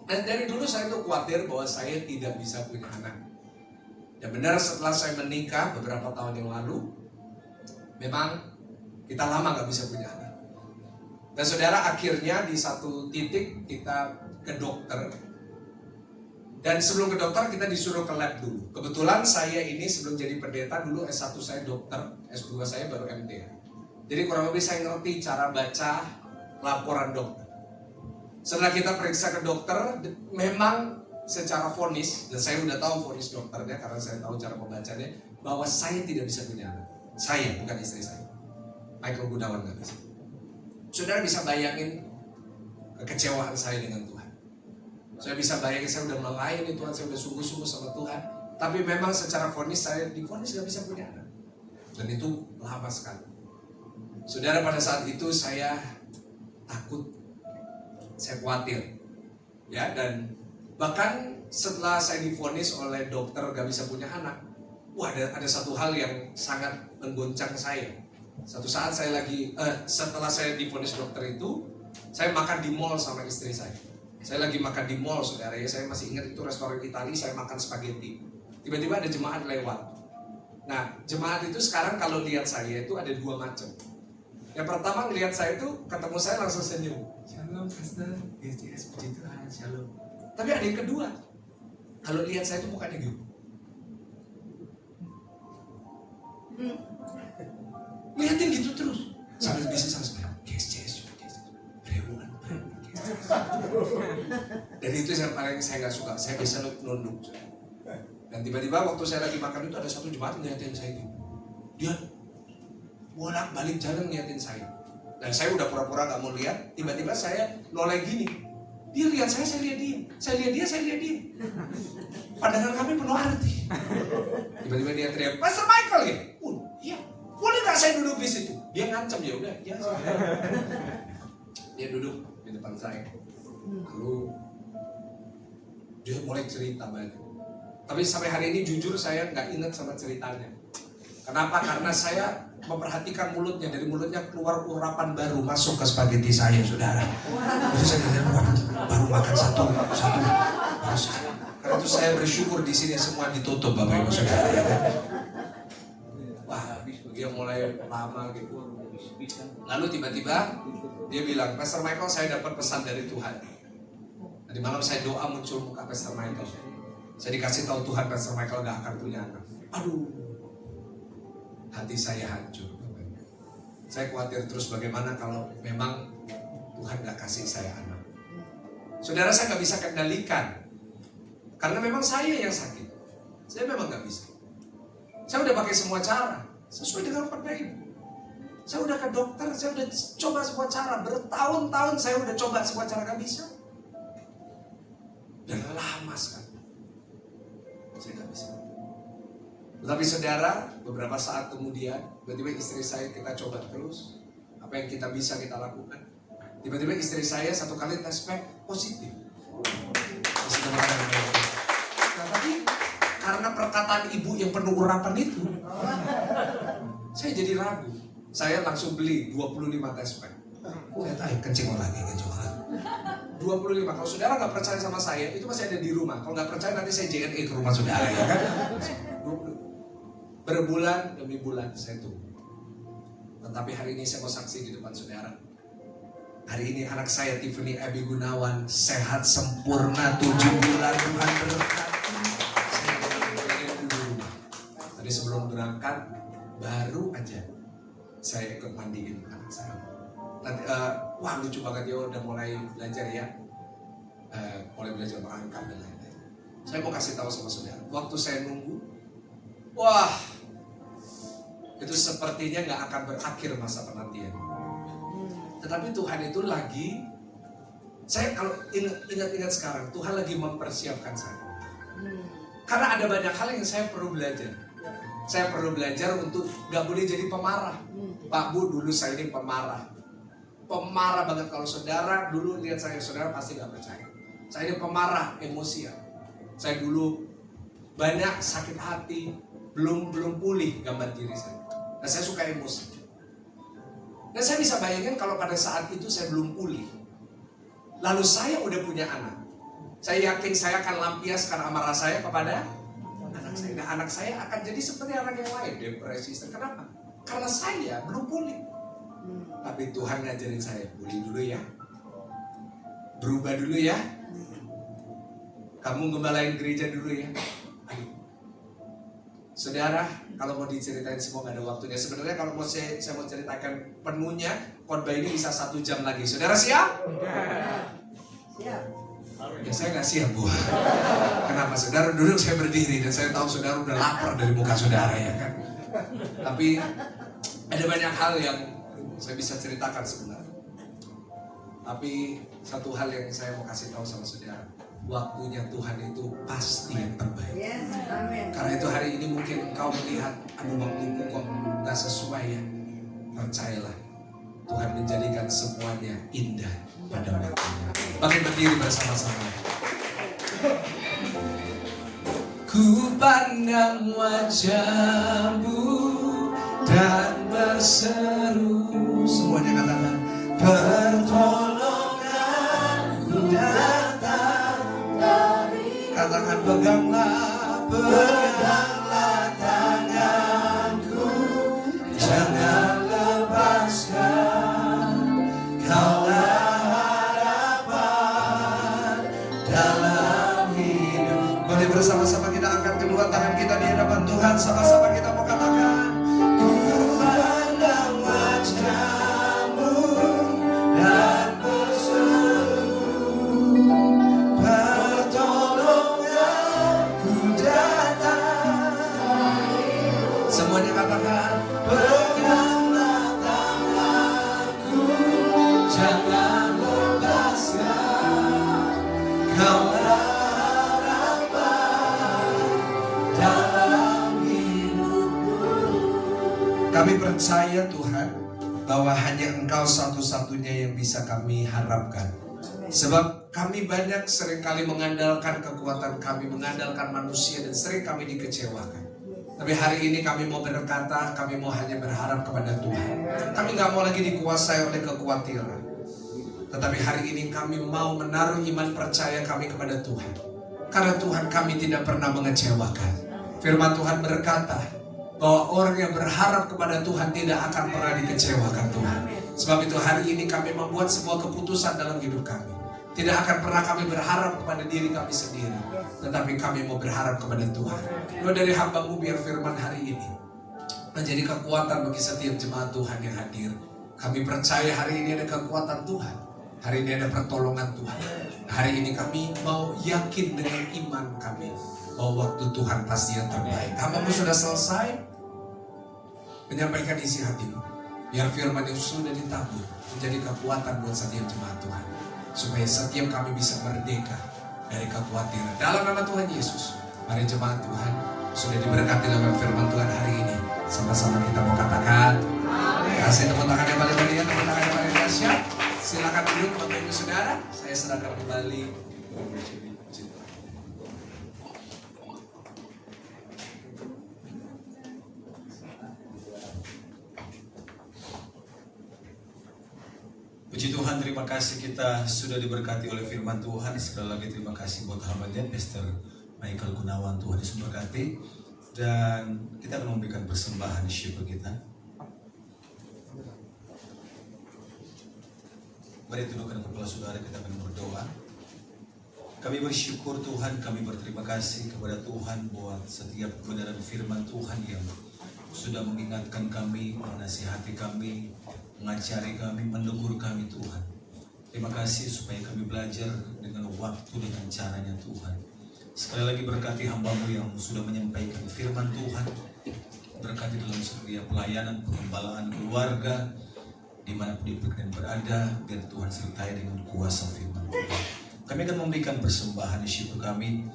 Dan dari dulu saya tuh khawatir bahwa saya tidak bisa punya anak. Dan benar setelah saya menikah beberapa tahun yang lalu, memang kita lama gak bisa punya anak. Dan saudara, akhirnya di satu titik kita ke dokter. Dan sebelum ke dokter kita disuruh ke lab dulu. Kebetulan saya ini sebelum jadi pendeta dulu S1 saya dokter, S2 saya baru MD. Jadi kurang lebih saya ngerti cara baca laporan dokter. Setelah kita periksa ke dokter, memang secara vonis, dan saya udah tahu vonis dokternya karena saya tahu cara membacanya, bahwa saya tidak bisa punya anak. Saya, bukan istri saya. Michael Gunawan gak bisa. Saudara bisa bayangin kekecewaan saya dengan Tuhan. Saya bisa bayangin saya udah melayani Tuhan, saya udah sungguh-sungguh sama Tuhan. Tapi memang secara vonis saya divonis gak bisa punya anak. Dan itu lama sekali. Saudara, pada saat itu saya takut, saya khawatir. Ya, dan bahkan setelah saya divonis oleh dokter gak bisa punya anak, wah ada satu hal yang sangat menggoncang saya. Satu saat saya lagi, setelah saya divonis dokter itu, saya makan di mall sama istri saya. Saya lagi makan di mall, saudara ya, saya masih ingat itu restoran Italia, saya makan spaghetti. Tiba-tiba ada jemaat lewat. Nah, jemaat itu sekarang kalau lihat saya itu ada dua macam. Yang pertama lihat saya itu, ketemu saya langsung senyum. Shalom, Pastor. Yes, puji Tuhan, shalom. Tapi ada yang kedua. Kalau lihat saya itu mukanya gitu. Lihatin gitu terus. Sambil bisnis sampai, yes. Brewoan. Dan itu yang paling saya nggak suka. Saya bisa nunduk. Dan tiba-tiba waktu saya lagi makan itu ada satu jemaat ngeliatin saya gitu. Dia bolak-balik jalan ngeliatin saya. Dan saya udah pura-pura nggak mau lihat. Tiba-tiba saya noleh gini. Dia lihat saya lihat dia. Saya lihat dia, saya lihat dia. Pandangan kami penuh arti. Tiba-tiba dia teriak, Pastor Michael ya? Iya. Boleh nggak saya duduk di situ? Dia ngancam, ya udah. Ya, dia duduk di depan saya. Lalu dia mulai cerita banyak. Tapi sampai hari ini jujur saya nggak ingat sama ceritanya. Kenapa? Karena saya memperhatikan mulutnya. Dari mulutnya keluar urapan baru masuk ke spaghetti saya, saudara. Jadi saya bilang, baru makan satu. Karena itu saya bersyukur di sini semua ditutup, Bapak Ibu Saudara. Wah, dia mulai lama gitu. Lalu tiba-tiba dia bilang, Pastor Michael, saya dapat pesan dari Tuhan. Tadi malam saya doa muncul muka Pastor Michael. Saya dikasih tahu Tuhan, Pastor Michael gak akan punya anak. Aduh, hati saya hancur. Saya khawatir terus bagaimana kalau memang Tuhan gak kasih saya anak. Saudara, saya gak bisa kendalikan. Karena memang saya yang sakit. Saya memang gak bisa. Saya udah pakai semua cara sesuai dengan perda ibu. Saya udah ke dokter, saya udah coba semua cara. Bertahun-tahun saya udah coba semua cara, gak bisa. Dan lama sekali. Saya gak bisa. Tetapi saudara, beberapa saat kemudian, tiba-tiba istri saya kita coba terus. Apa yang kita bisa kita lakukan. Tiba-tiba istri saya satu kali tes pack positif. Nah, tapi karena perkataan ibu yang penuh urapan itu, saya jadi ragu. Saya langsung beli 25 tes pack. Kencing lagi. 25. Kalau saudara nggak percaya sama saya, itu masih ada di rumah. Kalau nggak percaya nanti saya JNE ke rumah saudara, ya kan? 20. Berbulan demi bulan saya tunggu. Tetapi hari ini saya mau saksi di depan saudara. Hari ini anak saya Tiffany Abby Gunawan sehat sempurna 7 bulan, Tuhan berkati. Saya benar-benar di rumah. Tadi sebelum berangkat baru aja saya ikut mandiin anak saya. Nanti, wah lucu banget ya, udah mulai belajar ya, mulai belajar merangkap dan lain-lain. Saya mau kasih tahu sama saudara, waktu saya nunggu, wah itu sepertinya nggak akan berakhir masa penantian. Tetapi Tuhan itu lagi, saya kalau ingat-ingat sekarang, Tuhan lagi mempersiapkan saya. Karena ada banyak hal yang saya perlu belajar. Saya perlu belajar untuk gak boleh jadi pemarah. Pak Bu, dulu saya ini pemarah. Pemarah banget. Kalau saudara dulu lihat saya, saudara pasti gak percaya. Saya ini pemarah, emosian. Saya dulu banyak sakit hati, belum pulih gambar diri saya. Nah, saya suka emosi. Dan saya bisa bayangin kalau pada saat itu saya belum pulih. Lalu saya udah punya anak. Saya yakin saya akan lampiaskan amarah saya kepada anak saya. Nah, anak saya akan jadi seperti anak yang lain, depresi. Kenapa? Karena saya belum pulih. Tapi Tuhan ngajarin saya, pulih dulu ya. Berubah dulu ya. Kamu gembalain gereja dulu ya. Ayo. Saudara, kalau mau diceritain semua gak ada waktunya. Sebenarnya kalau mau saya mau ceritakan penuhnya, khotbah ini bisa 1 jam lagi. Saudara siap? Siap. Ya saya gak siap, Bu. Kenapa? Saudara duduk, saya berdiri. Dan saya tahu saudara udah lapar dari muka saudara, ya kan? Tapi ada banyak hal yang saya bisa ceritakan sebenarnya. Tapi satu hal yang saya mau kasih tahu sama saudara, waktunya Tuhan itu pasti yang terbaik. Yes, amin. Karena itu hari ini mungkin engkau melihat, aduh waktuku kok gak sesuai ya. Percayalah, Tuhan menjadikan semuanya indah pada waktunya. Bangkit berdiri bersama-sama. Ku pandang wajahmu dan berseru. Semuanya katakan, pertolonganku datang dari. Katakan, peganglah tanganku, jangan lepaskan. Kaulah harapan dalam hidup. Boleh bersama-sama kita angkat kedua tangan kita di hadapan Tuhan. Sama-sama kita mau katakan, ku pandang wajahmu dan berseru, pertolonganku datang. Semuanya katakan, peganglah tanganku, jangan lepaskan. Kaulah dalam hidupku. Kami percaya Tuhan bahwa hanya Engkau satu-satunya yang bisa kami harapkan. Sebab kami banyak seringkali mengandalkan kekuatan kami, mengandalkan manusia, dan sering kami dikecewakan. Tapi hari ini kami mau berkata, kami mau hanya berharap kepada Tuhan. Kami gak mau lagi dikuasai oleh kekhawatiran. Tetapi hari ini kami mau menaruh iman percaya kami kepada Tuhan. Karena Tuhan kami tidak pernah mengecewakan. Firman Tuhan berkata bahwa orang yang berharap kepada Tuhan tidak akan pernah dikecewakan Tuhan. Sebab itu hari ini kami membuat sebuah keputusan dalam hidup kami. Tidak akan pernah kami berharap kepada diri kami sendiri, tetapi kami mau berharap kepada Tuhan. Doa dari hamba-Mu biar firman hari ini menjadi kekuatan bagi setiap jemaat Tuhan yang hadir. Kami percaya hari ini ada kekuatan Tuhan. Hari ini ada pertolongan Tuhan. Hari ini kami mau yakin dengan iman kami bahwa waktu Tuhan pasti yang terbaik. Hamba-Mu sudah selesai menyampaikan isi hatimu. Biar firman yang sudah ditabur menjadi kekuatan buat setiap jemaat Tuhan. Supaya setiap kami bisa merdeka dari kekhawatiran. Dalam nama Tuhan Yesus, mari jemaat Tuhan sudah diberkati dalam firman Tuhan hari ini. Sama-sama kita mau katakan, kasih tepuk tangan yang paling meriah, tepuk tangan yang paling dahsyat. Silakan duduk Bapak Ibu Saudara. Saya serahkan kembali. Puji Tuhan, terima kasih kita sudah diberkati oleh firman Tuhan. Sekali lagi terima kasih buat hamba-Nya Pastor Michael Gunawan. Tuhan Yesus memberkati. Dan kita akan memberikan persembahan syukur kita. Mari tundukkan kepala saudara, kita akan berdoa. Kami bersyukur Tuhan, kami berterima kasih kepada Tuhan buat setiap kebenaran firman Tuhan yang sudah mengingatkan kami, menasihati kami, mengajari kami, menegur kami Tuhan. Terima kasih supaya kami belajar dengan waktu, dengan caranya Tuhan. Sekali lagi berkati hamba-Mu yang sudah menyampaikan firman Tuhan. Berkati dalam setiap pelayanan, pengembalaan keluarga, dimanapun dia berada, biar Tuhan sertai dengan kuasa firman Tuhan. Kami akan memberikan persembahan syukur kami,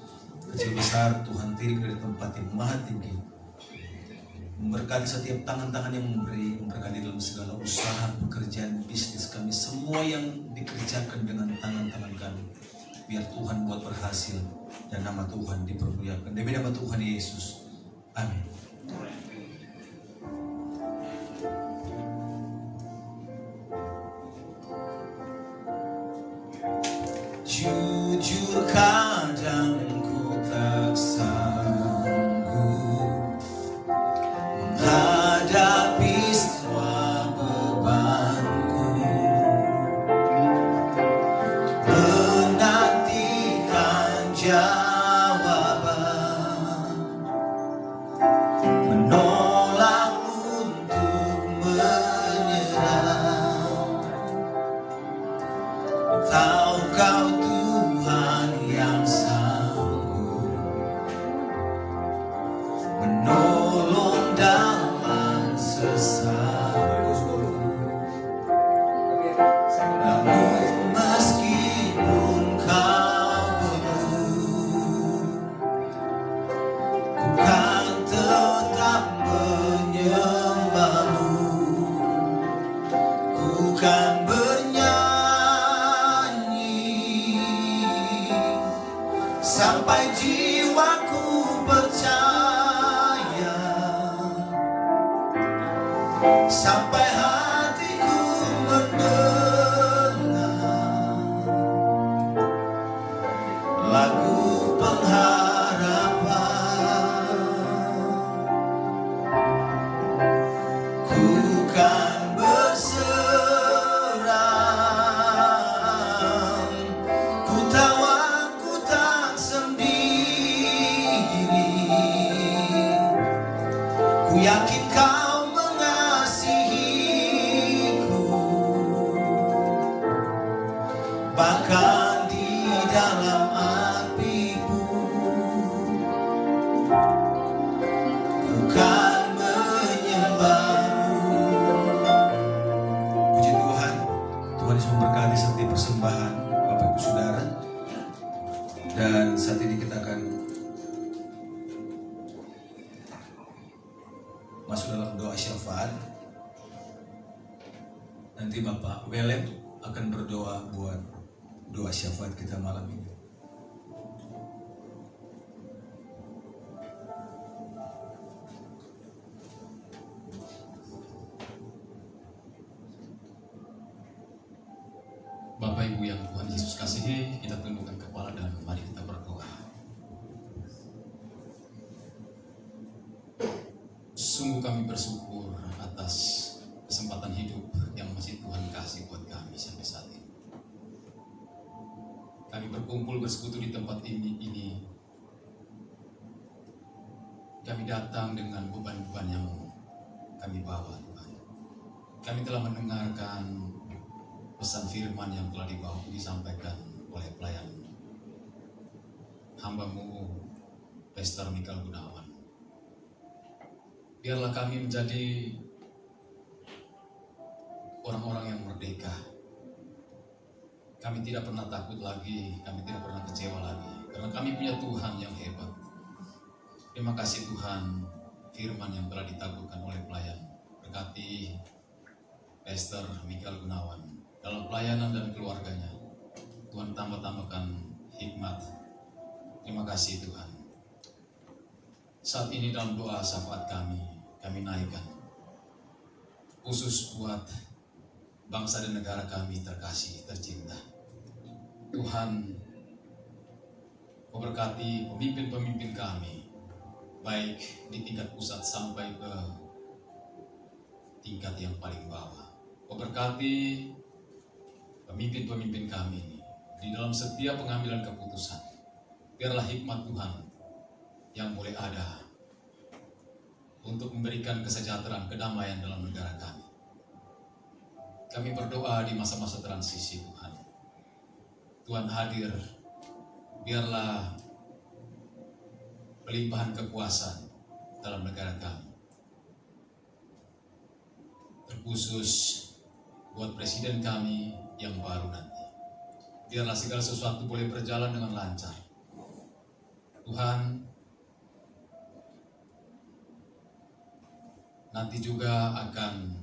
kecil besar Tuhan tirik dari tempat yang maha tinggi. Memberkati setiap tangan-tangan yang memberi, memberkati dalam segala usaha, pekerjaan, bisnis kami, semua yang dikerjakan dengan tangan-tangan kami. Biar Tuhan buat berhasil dan nama Tuhan dipermuliakan. Demi nama Tuhan Yesus. Amin. Jujur kadang ku tak sanggup menghadapi semua bebanku, menantikan jawaban, menolak untuk menyerah. Tahu kau Tuhan yang sanggup menolong dalam sesatku. Namun meskipun kau belum, ku kan tetap menyembahmu. Ku kan sampai jiwaku percaya, sampai hatiku mendengar lagu pengharapan. Ku kan berserah, ku tahu aku tak sendiri. Ku yakin kau mengasihiku, bahkan di dalam apiku. Ku kan menyembahmu. Puji Tuhan, Tuhan Yesus memberkati setiap persembahan Bapak Ibu Saudara. Dan saat ini kita akan masuk dalam doa syafaat. Nanti Bapak Welem akan berdoa buat doa syafaat kita malam ini. Bapak Ibu yang Tuhan Yesus kasihi, kita tundukkan kepala dan mari kita berdoa. Sungguh kami bersyukur atas kesempatan hidup yang masih Tuhan kasih buat kami sampai saat ini. Kami berkumpul bersekutu di tempat ini. Kami datang dengan beban-beban yang kami bawa, Tuhan. Kami telah mendengarkan pesan firman yang telah disampaikan oleh pelayan hamba-Mu, Pastor Michael Gunawan. Biarlah kami menjadi orang-orang yang merdeka. Kami tidak pernah takut lagi, kami tidak pernah kecewa lagi, karena kami punya Tuhan yang hebat. Terima kasih Tuhan, firman yang telah ditaburkan oleh pelayan. Berkati Pastor Michael Gunawan dalam pelayanan dan keluarganya. Tuhan tambah-tambahkan hikmat. Terima kasih Tuhan. Saat ini dalam doa syafaat kami naikkan khusus buat bangsa dan negara kami terkasih, tercinta. Tuhan memberkati pemimpin-pemimpin kami, baik di tingkat pusat sampai ke tingkat yang paling bawah. Memberkati pemimpin-pemimpin kami ini di dalam setiap pengambilan keputusan. Biarlah hikmat Tuhan yang boleh ada untuk memberikan kesejahteraan, kedamaian dalam negara kami. Kami berdoa di masa-masa transisi Tuhan. Tuhan hadir, biarlah pelimpahan kekuasaan dalam negara kami. Terkhusus buat presiden kami yang baru nanti. Biarlah segala sesuatu boleh berjalan dengan lancar. Tuhan, nanti juga akan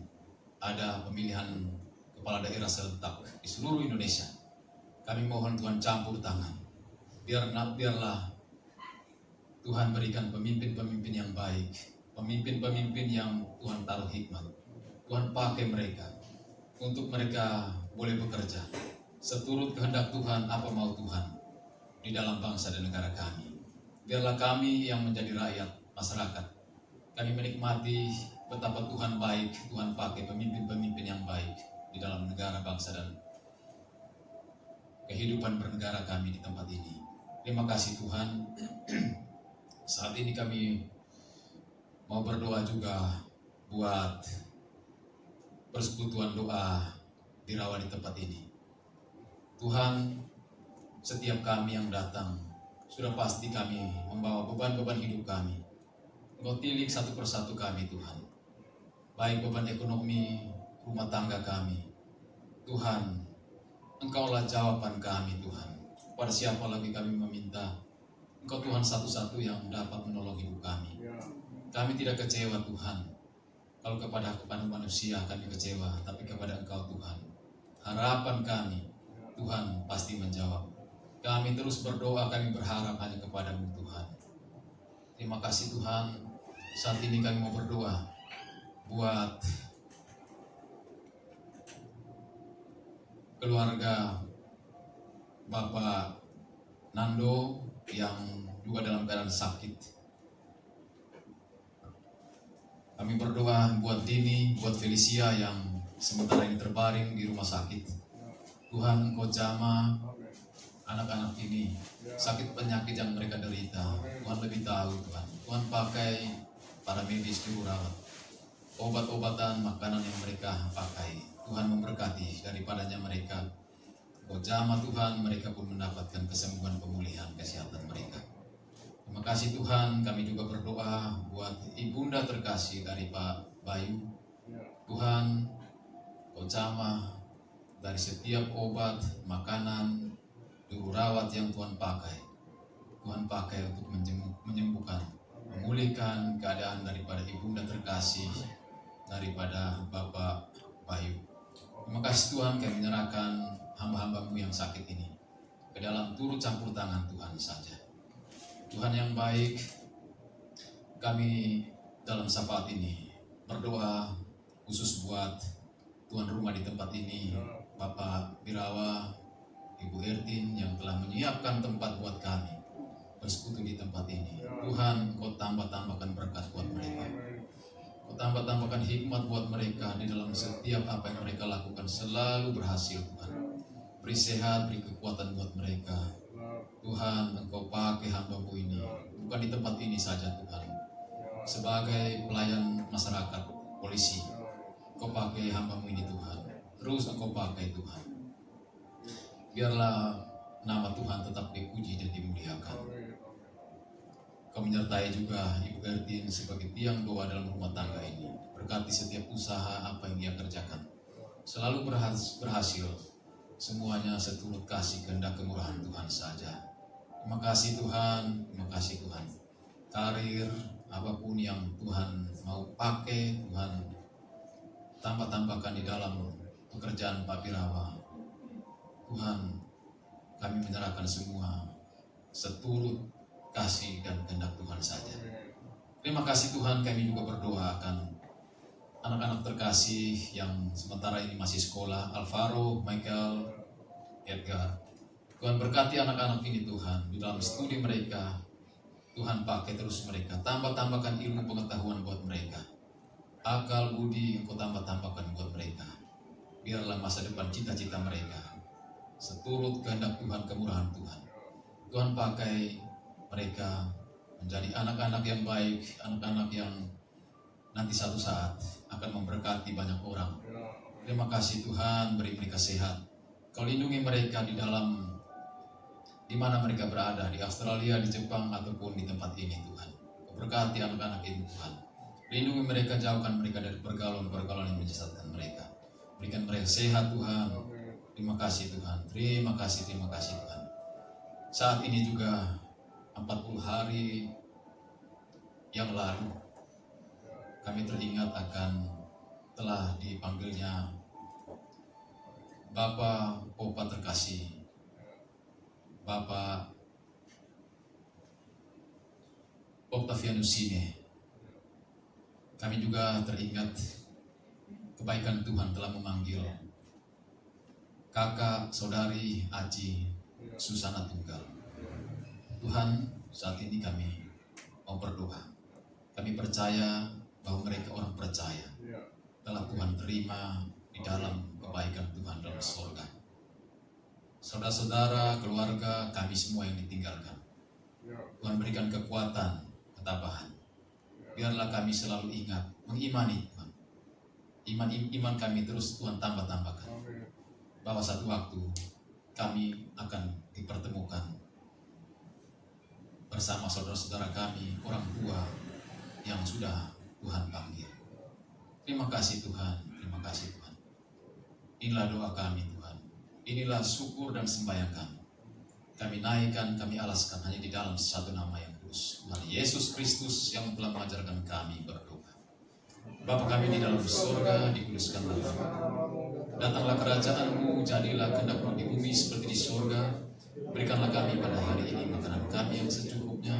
ada pemilihan kepala daerah serentak di seluruh Indonesia. Kami mohon Tuhan campur tangan. Biarlah Tuhan berikan pemimpin-pemimpin yang baik, pemimpin-pemimpin yang Tuhan taruh hikmat. Tuhan pakai mereka untuk mereka boleh bekerja seturut kehendak Tuhan apa mau Tuhan di dalam bangsa dan negara kami. Biarlah kami yang menjadi rakyat masyarakat, kami menikmati betapa Tuhan baik, Tuhan pakai pemimpin-pemimpin yang baik di dalam negara, bangsa, dan kehidupan bernegara kami di tempat ini. Terima kasih Tuhan. Saat ini kami mau berdoa juga buat persekutuan doa Birawa di tempat ini. Tuhan, setiap kami yang datang, sudah pasti kami membawa beban-beban hidup kami. Engkau tilik satu persatu kami Tuhan. Baik beban ekonomi, rumah tangga kami. Tuhan, Engkaulah jawaban kami Tuhan. Pada siapa lagi kami meminta? Engkau Tuhan satu-satu yang dapat menolong hidup kami. Kami tidak kecewa Tuhan. Kalau kepada manusia kami kecewa, tapi kepada Engkau Tuhan, harapan kami, Tuhan pasti menjawab. Kami terus berdoa, kami berharap hanya kepada-Mu Tuhan. Terima kasih Tuhan. Saat ini kami mau berdoa buat keluarga Bapak Nando yang juga dalam keadaan sakit. Kami berdoa buat Dini, buat Felicia yang sementara ini terbaring di rumah sakit. Tuhan, Engkau jamah anak-anak ini, sakit penyakit yang mereka derita. Tuhan lebih tahu Tuhan. Tuhan pakai para medis juru rawat, obat-obatan, makanan yang mereka pakai. Tuhan memberkati daripadanya mereka. Engkau jamah Tuhan, mereka pun mendapatkan kesembuhan, pemulihan, kesehatan mereka. Terima kasih Tuhan. Kami juga berdoa buat ibunda terkasih dari Pak Bayu. Tuhan, Engkau jamah dari setiap obat, makanan, juru rawat yang Tuhan pakai. Tuhan pakai untuk menyembuhkan, memulihkan keadaan daripada ibunda terkasih, daripada Bapak Bayu. Terima kasih Tuhan, kami menyerahkan hamba-hamba-Mu yang sakit ini ke dalam turut campur tangan Tuhan saja. Tuhan yang baik, kami dalam syafaat ini berdoa khusus buat tuan rumah di tempat ini, Bapak Birawa, Ibu Ertin yang telah menyiapkan tempat buat kami bersekutu di tempat ini. Tuhan, Kau tambah-tambahkan berkat buat mereka. Kau tambah-tambahkan hikmat buat mereka di dalam setiap apa yang mereka lakukan, selalu berhasil Tuhan. Beri sehat, beri kekuatan buat mereka. Tuhan, Engkau pakai hamba-Mu ini, bukan di tempat ini saja Tuhan. Sebagai pelayan masyarakat, polisi, Engkau pakai hamba-Mu ini Tuhan. Terus Engkau pakai Tuhan. Biarlah nama Tuhan tetap dipuji dan dimuliakan. Kau menyertai juga Ibu Ertin sebagai tiang doa dalam rumah tangga ini. Berkati setiap usaha apa yang dia kerjakan, selalu berhasil. Semuanya seturut kasih kehendak kemurahan Tuhan saja. Terima kasih Tuhan, terima kasih Tuhan. Karir apapun yang Tuhan mau pakai, Tuhan tambah-tambahkan di dalam pekerjaan Pak Birawa. Tuhan, kami menyerahkan semua seturut kasih dan kehendak Tuhan saja. Terima kasih Tuhan, kami juga berdoa akan anak-anak terkasih yang sementara ini masih sekolah, Alvaro, Michael, Edgar. Tuhan berkati anak-anak ini Tuhan, di dalam studi mereka, Tuhan pakai terus mereka, tambah-tambahkan ilmu pengetahuan buat mereka. Akal budi Engkau tambah-tambahkan buat mereka. Biarlah masa depan cita-cita mereka seturut kehendak Tuhan, kemurahan Tuhan. Tuhan pakai mereka menjadi anak-anak yang baik, anak-anak yang nanti satu saat akan memberkati banyak orang. Terima kasih Tuhan, beri mereka sehat. Kau lindungi mereka di dalam di mana mereka berada, di Australia, di Jepang, ataupun di tempat ini Tuhan. Kau berkati anak-anak ini Tuhan. Lindungi mereka, jauhkan mereka dari pergaulan-pergaulan yang menyesatkan mereka. Berikan mereka sehat Tuhan. Terima kasih Tuhan. Terima kasih Tuhan. Saat ini juga 40 hari yang lalu kami teringat akan telah dipanggilnya Bapak Popa terkasih, Bapak Octavianus Sine. Kami juga teringat kebaikan Tuhan telah memanggil kakak, saudari, Aji, Susana Tunggal. Tuhan, saat ini kami mau berdoa. Kami percaya bahwa mereka orang percaya telah Tuhan terima di dalam kebaikan Tuhan dalam surga. Saudara-saudara, keluarga, kami semua yang ditinggalkan, Tuhan berikan kekuatan, ketabahan. Biarlah kami selalu ingat, mengimani Tuhan. Iman kami terus Tuhan tambah-tambahkan. Bahwa satu waktu kami akan dipertemukan bersama saudara-saudara kami, orang tua yang sudah Tuhan panggil. Terima kasih Tuhan, terima kasih Tuhan. Inilah doa kami Tuhan. Inilah syukur dan sembahyang kami. Kami naikkan, kami alaskan hanya di dalam satu nama yang kudus, Tuhan Yesus Kristus yang telah mengajarkan kami berdoa. Bapa kami di dalam surga, dikuduskanlah namamu. Datanglah kerajaan-Mu, jadilah kehendak-Mu di bumi seperti di surga. Berikanlah kami pada hari ini makanan kami yang secukupnya.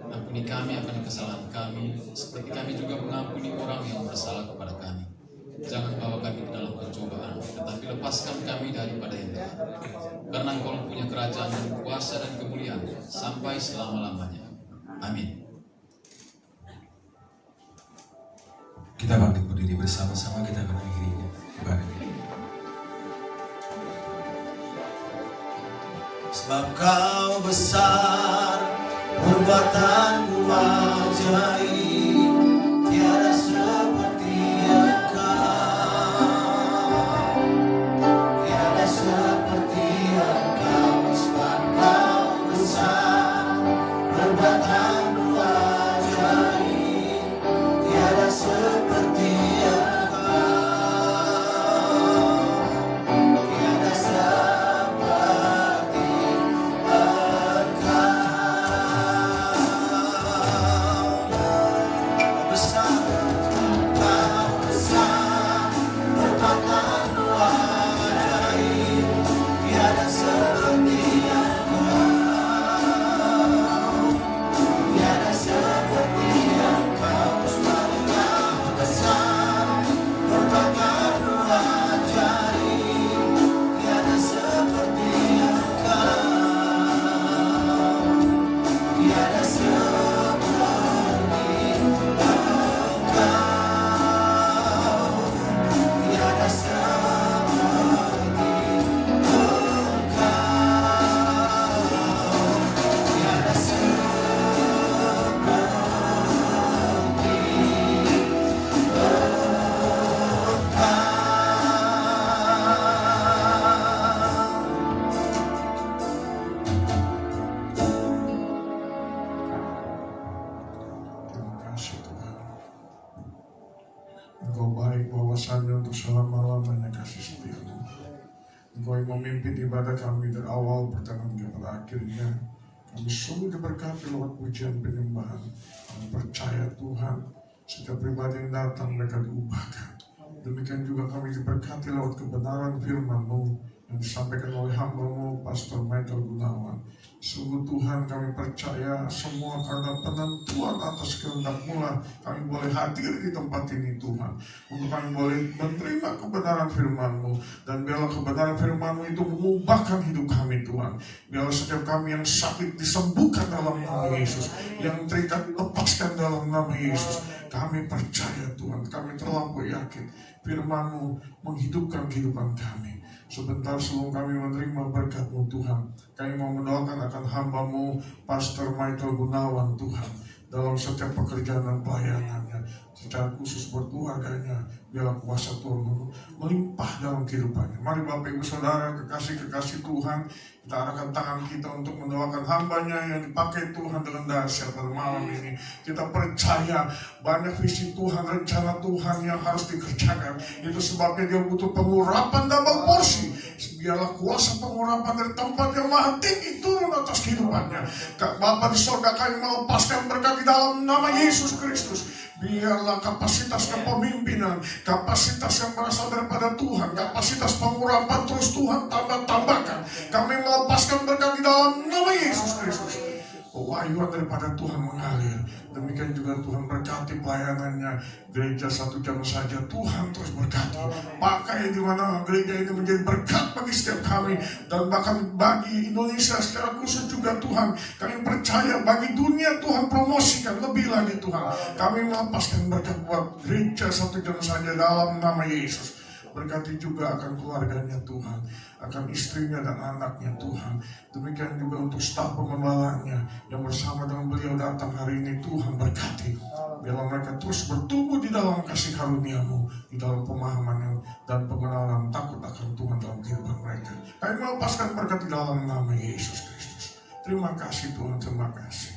Ampuni kami akan kesalahan kami, seperti kami juga mengampuni orang yang bersalah kepada kami. Jangan bawa kami ke dalam pencobaan, tetapi lepaskan kami daripada yang jahat. Karena Engkau punya kerajaan dan kuasa dan kemuliaan sampai selama-lamanya. Amin. Kita bangkit berdiri bersama-sama, kita akan mengakhirinya ibadah ini. Sebab Kau besar, perbuatan-Mu ajaib, tiada seperti Engkau, tiada seperti Engkau. Sebab Kau besar, perbuatan-Mu ajaib, tiada seperti Engkau, tiada seperti Engkau baik bahwasannya untuk selama-lamanya kasih setia-Mu. Engkau yang memimpin ibadah kami dari awal pertengahan kepada akhirnya. Kami sungguh diberkati lewat pujian penyembahan. Kami percaya Tuhan, setiap pribadi yang datang mereka diubahkan. Demikian juga kami diberkati lewat kebenaran firman-Mu yang disampaikan oleh hamba-Mu, Pastor Michael Gunawan. Sungguh Tuhan, kami percaya semua karena penentuan atas kehendak-Mu lah kami boleh hadir di tempat ini Tuhan. Untuk kami boleh menerima kebenaran firman-Mu. Dan biarlah kebenaran firman-Mu itu mengubahkan hidup kami Tuhan. Biarlah setiap kami yang sakit disembuhkan dalam nama Yesus. Yang terikat dilepaskan dalam nama Yesus. Kami percaya Tuhan, kami terlampau yakin firman-Mu menghidupkan kehidupan kami. Sebentar sebelum kami menerima berkat-Mu Tuhan, kami mau mendoakan akan hamba-Mu Pastor Michael Gunawan Tuhan, dalam setiap pekerjaan dan pelayanannya, secara khusus buat keluarganya. Biarlah kuasa Tuhan melimpah dalam kehidupannya. Mari Bapak Ibu Saudara, kekasih-kekasih Tuhan, kita arahkan tangan kita untuk mendoakan hambanya yang dipakai Tuhan dengan dahsyat pada malam ini. Kita percaya banyak visi Tuhan, rencana Tuhan yang harus dikerjakan. Itu sebabnya dia butuh pengurapan double porsi. Biarlah kuasa pengurapan dari tempat yang maha tinggi turun atas kehidupannya. Bapa di surga, kami melepaskan berkat di dalam nama Yesus Kristus. Biarlah kapasitas kepemimpinan, kapasitas yang berasal daripada Tuhan, kapasitas pengurapan terus Tuhan tambahkan. Kami melepaskan berkat di dalam nama Yesus Kristus. kehayuan daripada Tuhan mengalir. Demikian juga Tuhan berkati pelayanannya gereja 1 jam saja. Tuhan terus berkati. Pakai di mana gereja ini menjadi berkat bagi setiap kami dan bahkan bagi Indonesia secara khusus juga Tuhan. Kami percaya bagi dunia Tuhan promosikan lebih lagi Tuhan. Kami melepaskan berkat buat gereja 1 jam saja dalam nama Yesus. Berkati juga akan keluarganya Tuhan, akan istrinya dan anaknya Tuhan. Demikian juga untuk staf pengembalanya yang bersama dengan beliau datang hari ini. Tuhan berkati. Biarlah mereka terus bertumbuh di dalam kasih karunia-Mu, di dalam pemahaman dan pengenalan takut akan Tuhan dalam kehidupan mereka. Kami melepaskan berkat di dalam nama Yesus Kristus. Terima kasih Tuhan, terima kasih.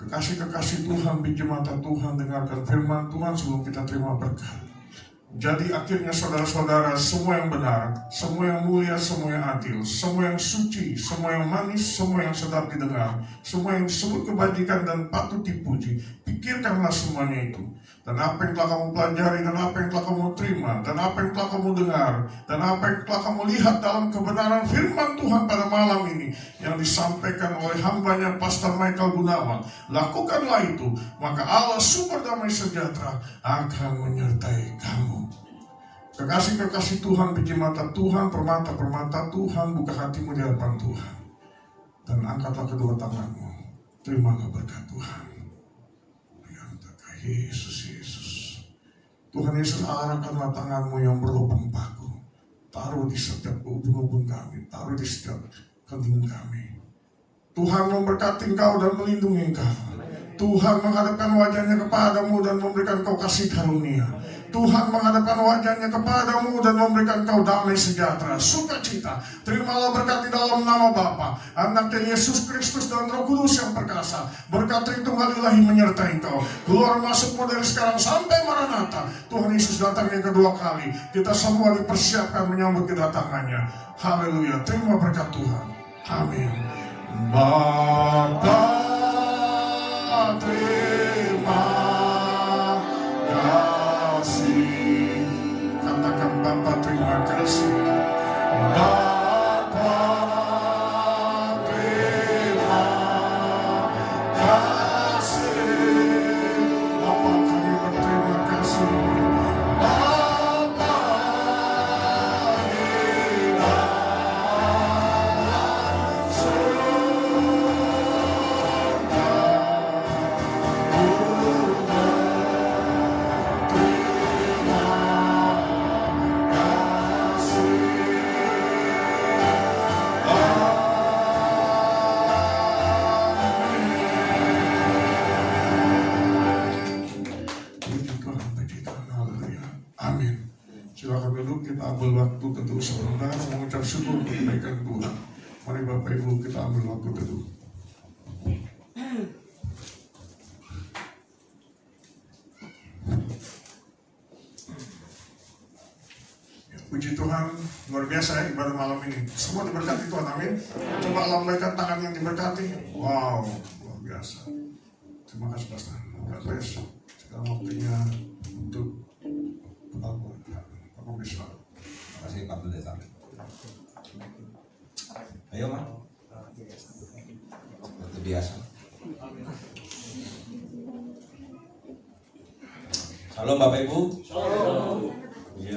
Kekasih-kekasih Tuhan, biji mata Tuhan, dengarkan firman Tuhan sebelum kita terima berkat. Jadi akhirnya saudara-saudara, semua yang benar, semua yang mulia, semua yang adil, semua yang suci, semua yang manis, semua yang sedap didengar, semua yang disebut kebajikan dan patut dipuji, pikirkanlah semuanya itu. Dan apa yang telah kamu pelajari, dan apa yang telah kamu terima, dan apa yang telah kamu dengar, dan apa yang telah kamu lihat dalam kebenaran firman Tuhan pada malam ini, yang disampaikan oleh hambanya Pastor Michael Gunawan, lakukanlah itu, maka Allah sumber damai sejahtera akan menyertai kamu. Kekasih-kekasih Tuhan, biji mata Tuhan, permata-permata Tuhan, buka hatimu di hadapan Tuhan. Dan angkatlah kedua tanganmu. Terimalah berkat Tuhan. Yesus, Yesus. Tuhan Yesus, arahkanlah tanganmu yang berlubang paku. Taruh di setiap ubun-ubun kami. Taruh di setiap kening kami. Tuhan memberkati engkau dan melindungi engkau. Tuhan menghadapkan wajahnya kepadamu dan memberikan kau kasih karunia. Tuhan menghadapkan wajahnya kepadamu dan memberikan kau damai sejahtera, sukacita. Terimalah berkat di dalam nama Bapa, Anaknya Yesus Kristus dan Roh Kudus yang perkasa. Berkat Tritunggal Ilahi menyertai engkau. Keluar masukmu dari sekarang sampai Maranatha. Tuhan Yesus datang yang kedua kali. Kita semua dipersiapkan menyambut kedatangannya. Haleluya. Terima berkat Tuhan. Amin. Bapa, terima kasih. Katakan Bapa, terima kasih. Bapa, terima kasih. Bapa, kami berterima kasih. Bapa, amin. Silakan duduk, kita ambil waktu teduh sebentar mengucap syukur kebaikan Tuhan. Mari Bapak Ibu kita ambil waktu teduh. Puji Tuhan, luar biasa ya ibadah malam ini. Semua diberkati Tuhan, amin. Coba lambaikan tangan yang diberkati. Wow, luar biasa. Terima kasih Pastor. God bless. Sekarang waktunya untuk Bapak bisa. Terima kasih Pak Pendeta. Ayo Mak. Seperti biasa. Salam Bapak Ibu. Shalom.